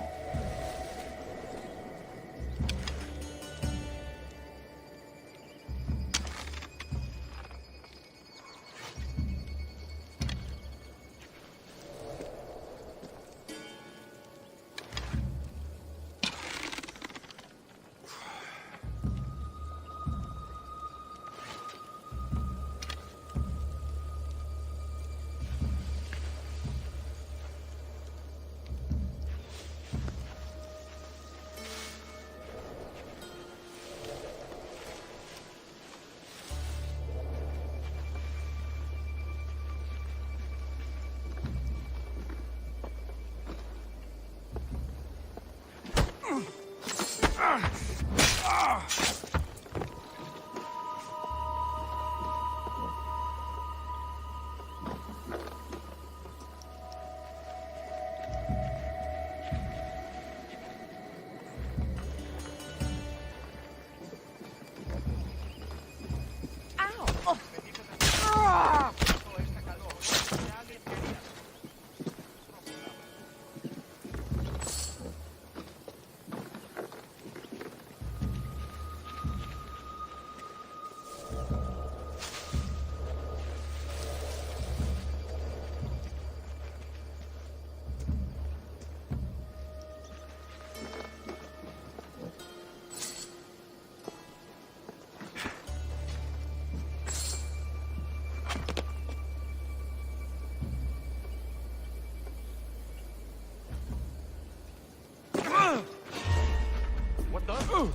What the?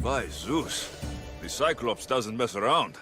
By Zeus, the Cyclops doesn't mess around.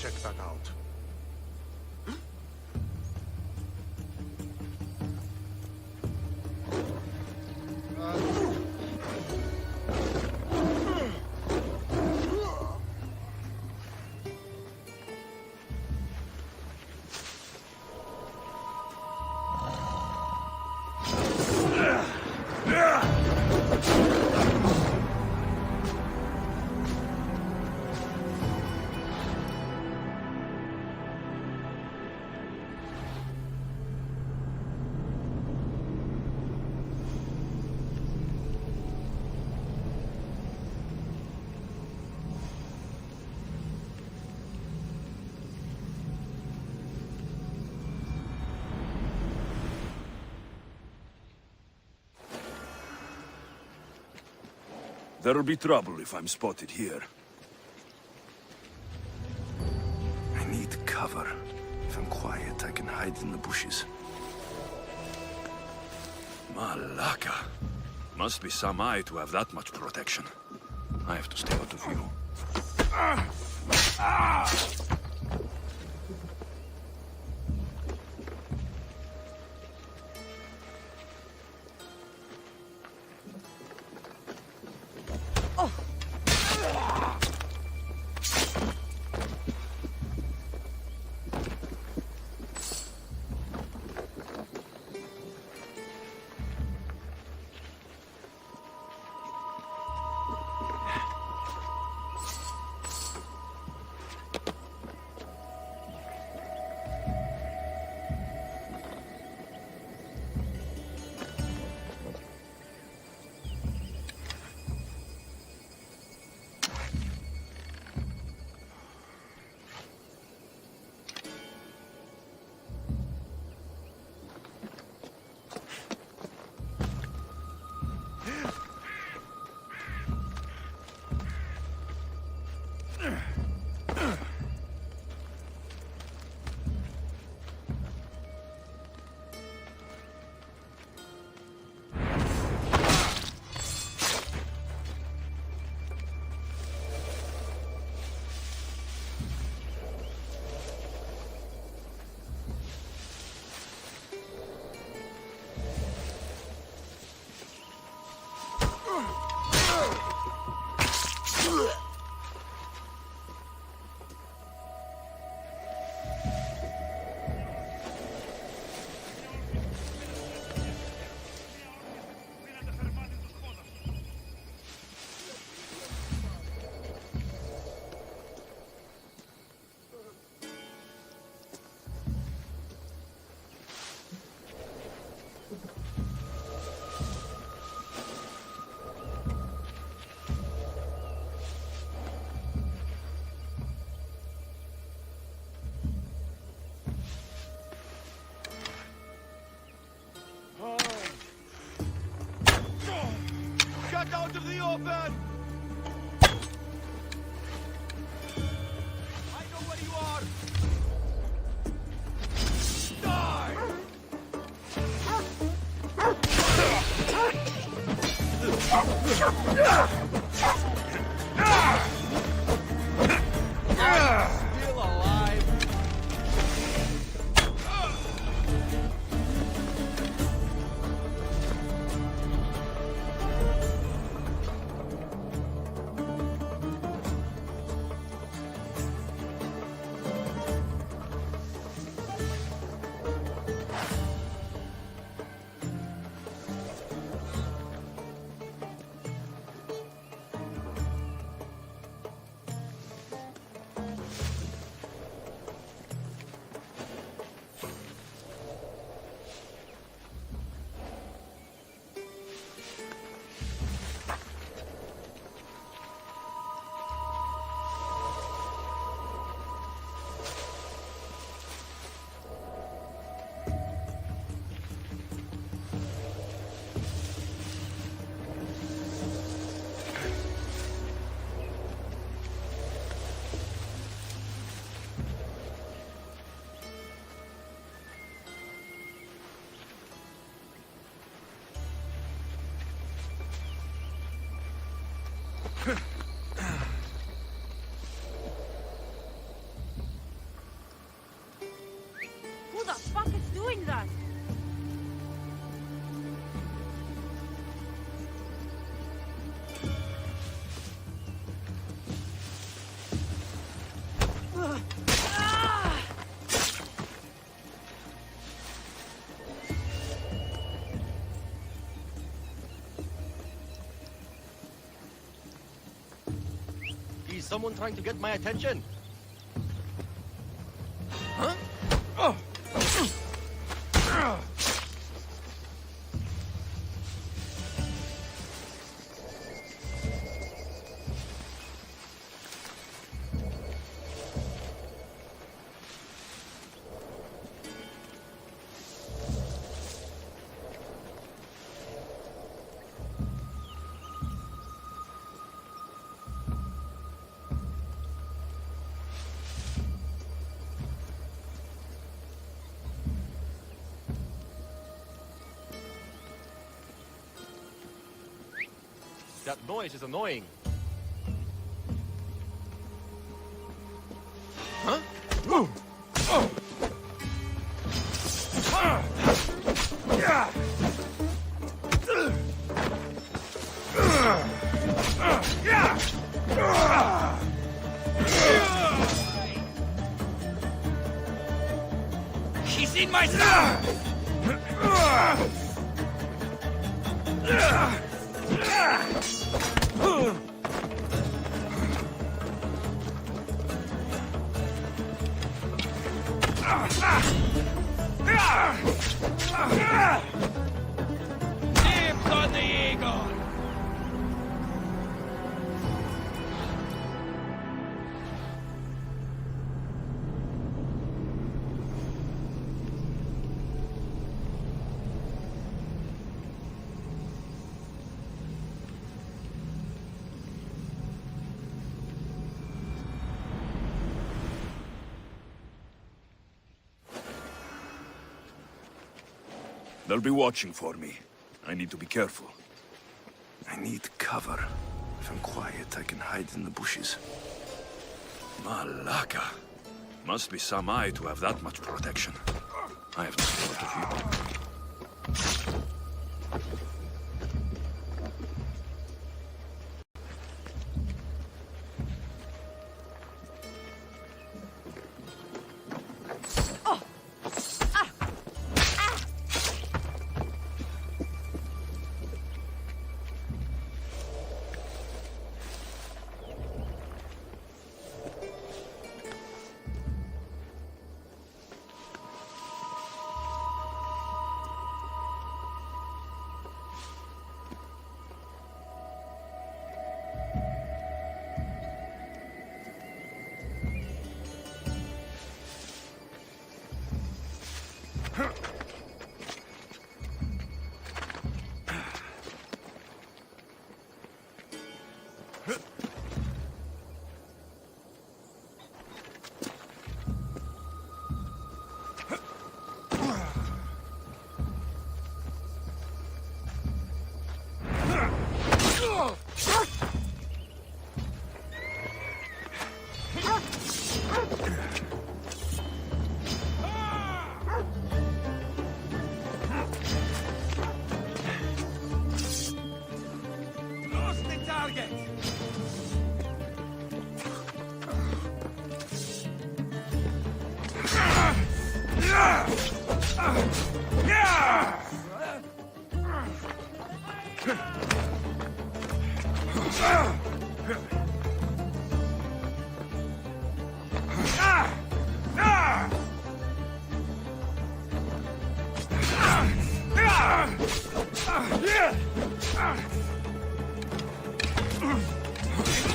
check that out. There'll be trouble if I'm spotted here. I need cover. If I'm quiet, I can hide in the bushes. Malaka. Must be some eye to have that much protection. I have to stay out of view. Get out of the open! I know where you are! Still alive! someone trying to get my attention. Huh? That noise is annoying. Huh? He's in my sight! Dibs on the eagle! They'll be watching for me. I need to be careful. I need cover. If I'm quiet, I can hide in the bushes. Malaka. Must be some eye to have that much protection. I have no thought of you. Lost the target!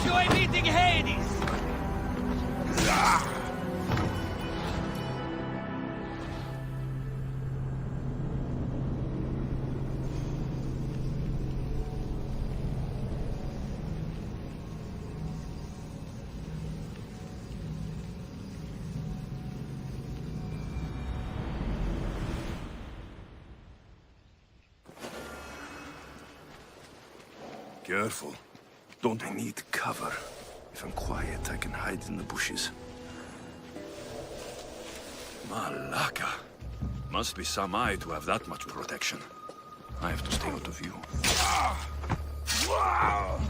Enjoy meeting Hades! Careful. Don't I need cover? If I'm quiet, I can hide in the bushes. Malaka. Must be some eye to have that much protection. I have to stay out of view. Wow!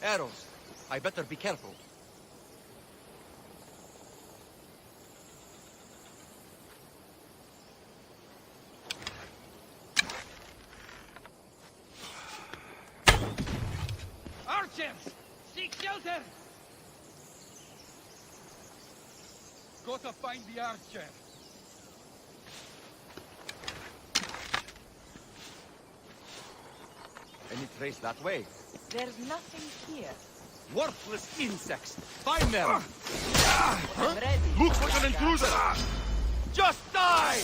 Arrows. I better be careful. Archers! Seek shelter! Go to find the archer. Any trace that way? There's nothing here. Worthless insects! Find them! I'm ready. Looks like an intruder! Just die!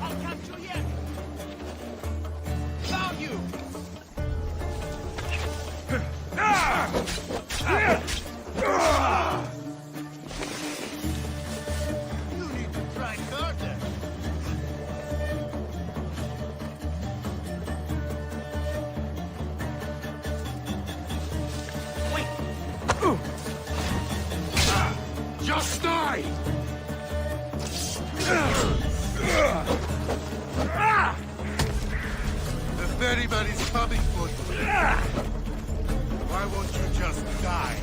I'll catch you yet! Found you! You need to try harder. Just die! The ferryman's coming for you. Why won't you just die?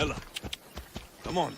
Ella, come on.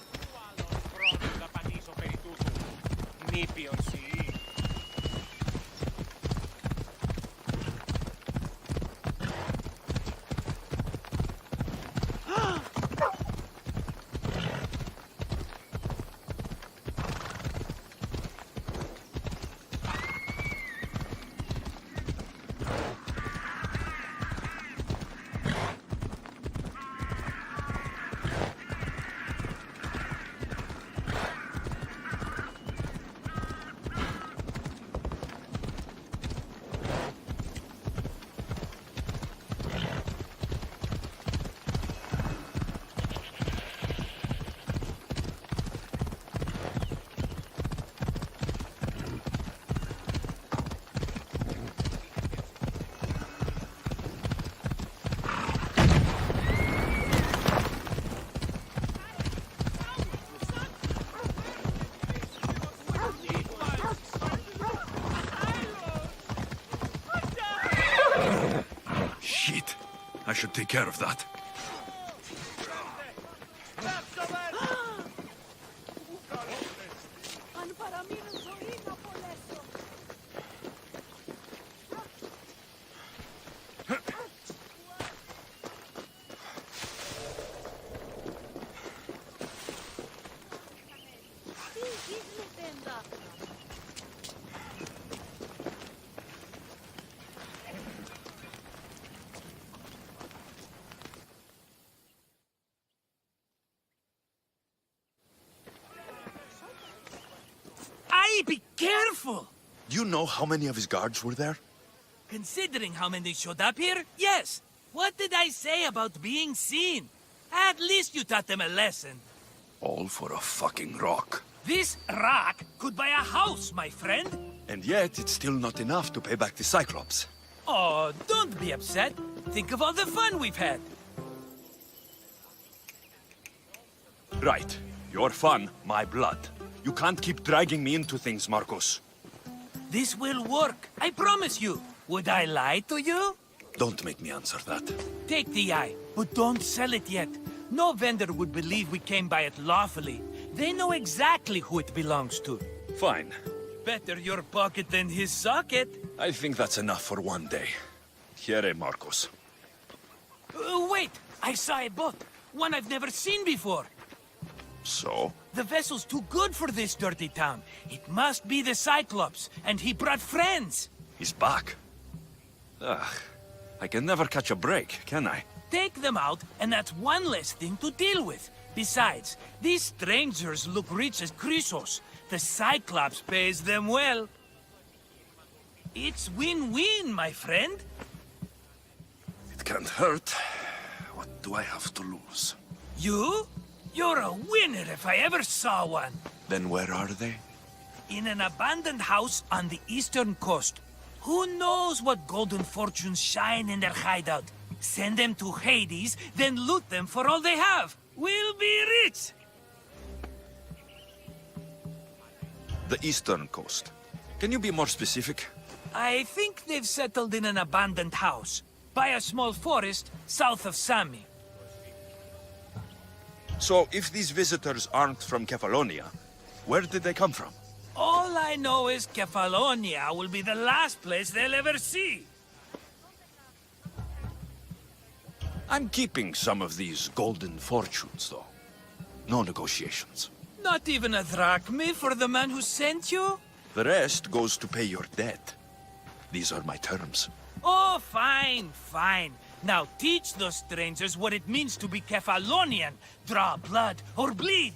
Shit. I should take care of that. Be careful! Do you know how many of his guards were there? Considering how many showed up here, yes. What did I say about being seen? At least you taught them a lesson. All for a fucking rock. This rock could buy a house, my friend. And yet, it's still not enough to pay back the Cyclops. Oh, don't be upset. Think of all the fun we've had. Right. Your fun, my blood. You can't keep dragging me into things, Marcos. This will work. I promise you. Would I lie to you? Don't make me answer that. Take the eye, but don't sell it yet. No vendor would believe we came by it lawfully. They know exactly who it belongs to. Fine. Better your pocket than his socket. I think that's enough for one day. Here, Marcos. Wait! I saw a boat. One I've never seen before. So? The vessel's too good for this dirty town. It must be the Cyclops, and he brought friends. He's back. Ugh. I can never catch a break, can I? Take them out, and that's one less thing to deal with. Besides, these strangers look rich as Chrysos. The Cyclops pays them well. It's win-win, my friend. It can't hurt. What do I have to lose? You? You're a winner if I ever saw one. Then where are they? In an abandoned house on the eastern coast. Who knows what golden fortunes shine in their hideout? Send them to Hades, then loot them for all they have. We'll be rich! The eastern coast. Can you be more specific? I think they've settled in an abandoned house, by a small forest south of Sami. So, if these visitors aren't from Kefalonia, where did they come from? All I know is Kefalonia will be the last place they'll ever see. I'm keeping some of these golden fortunes, though. No negotiations. Not even a drachme for the man who sent you? The rest goes to pay your debt. These are my terms. Oh, fine, fine. Now teach those strangers what it means to be Kefalonian. Draw blood or bleed.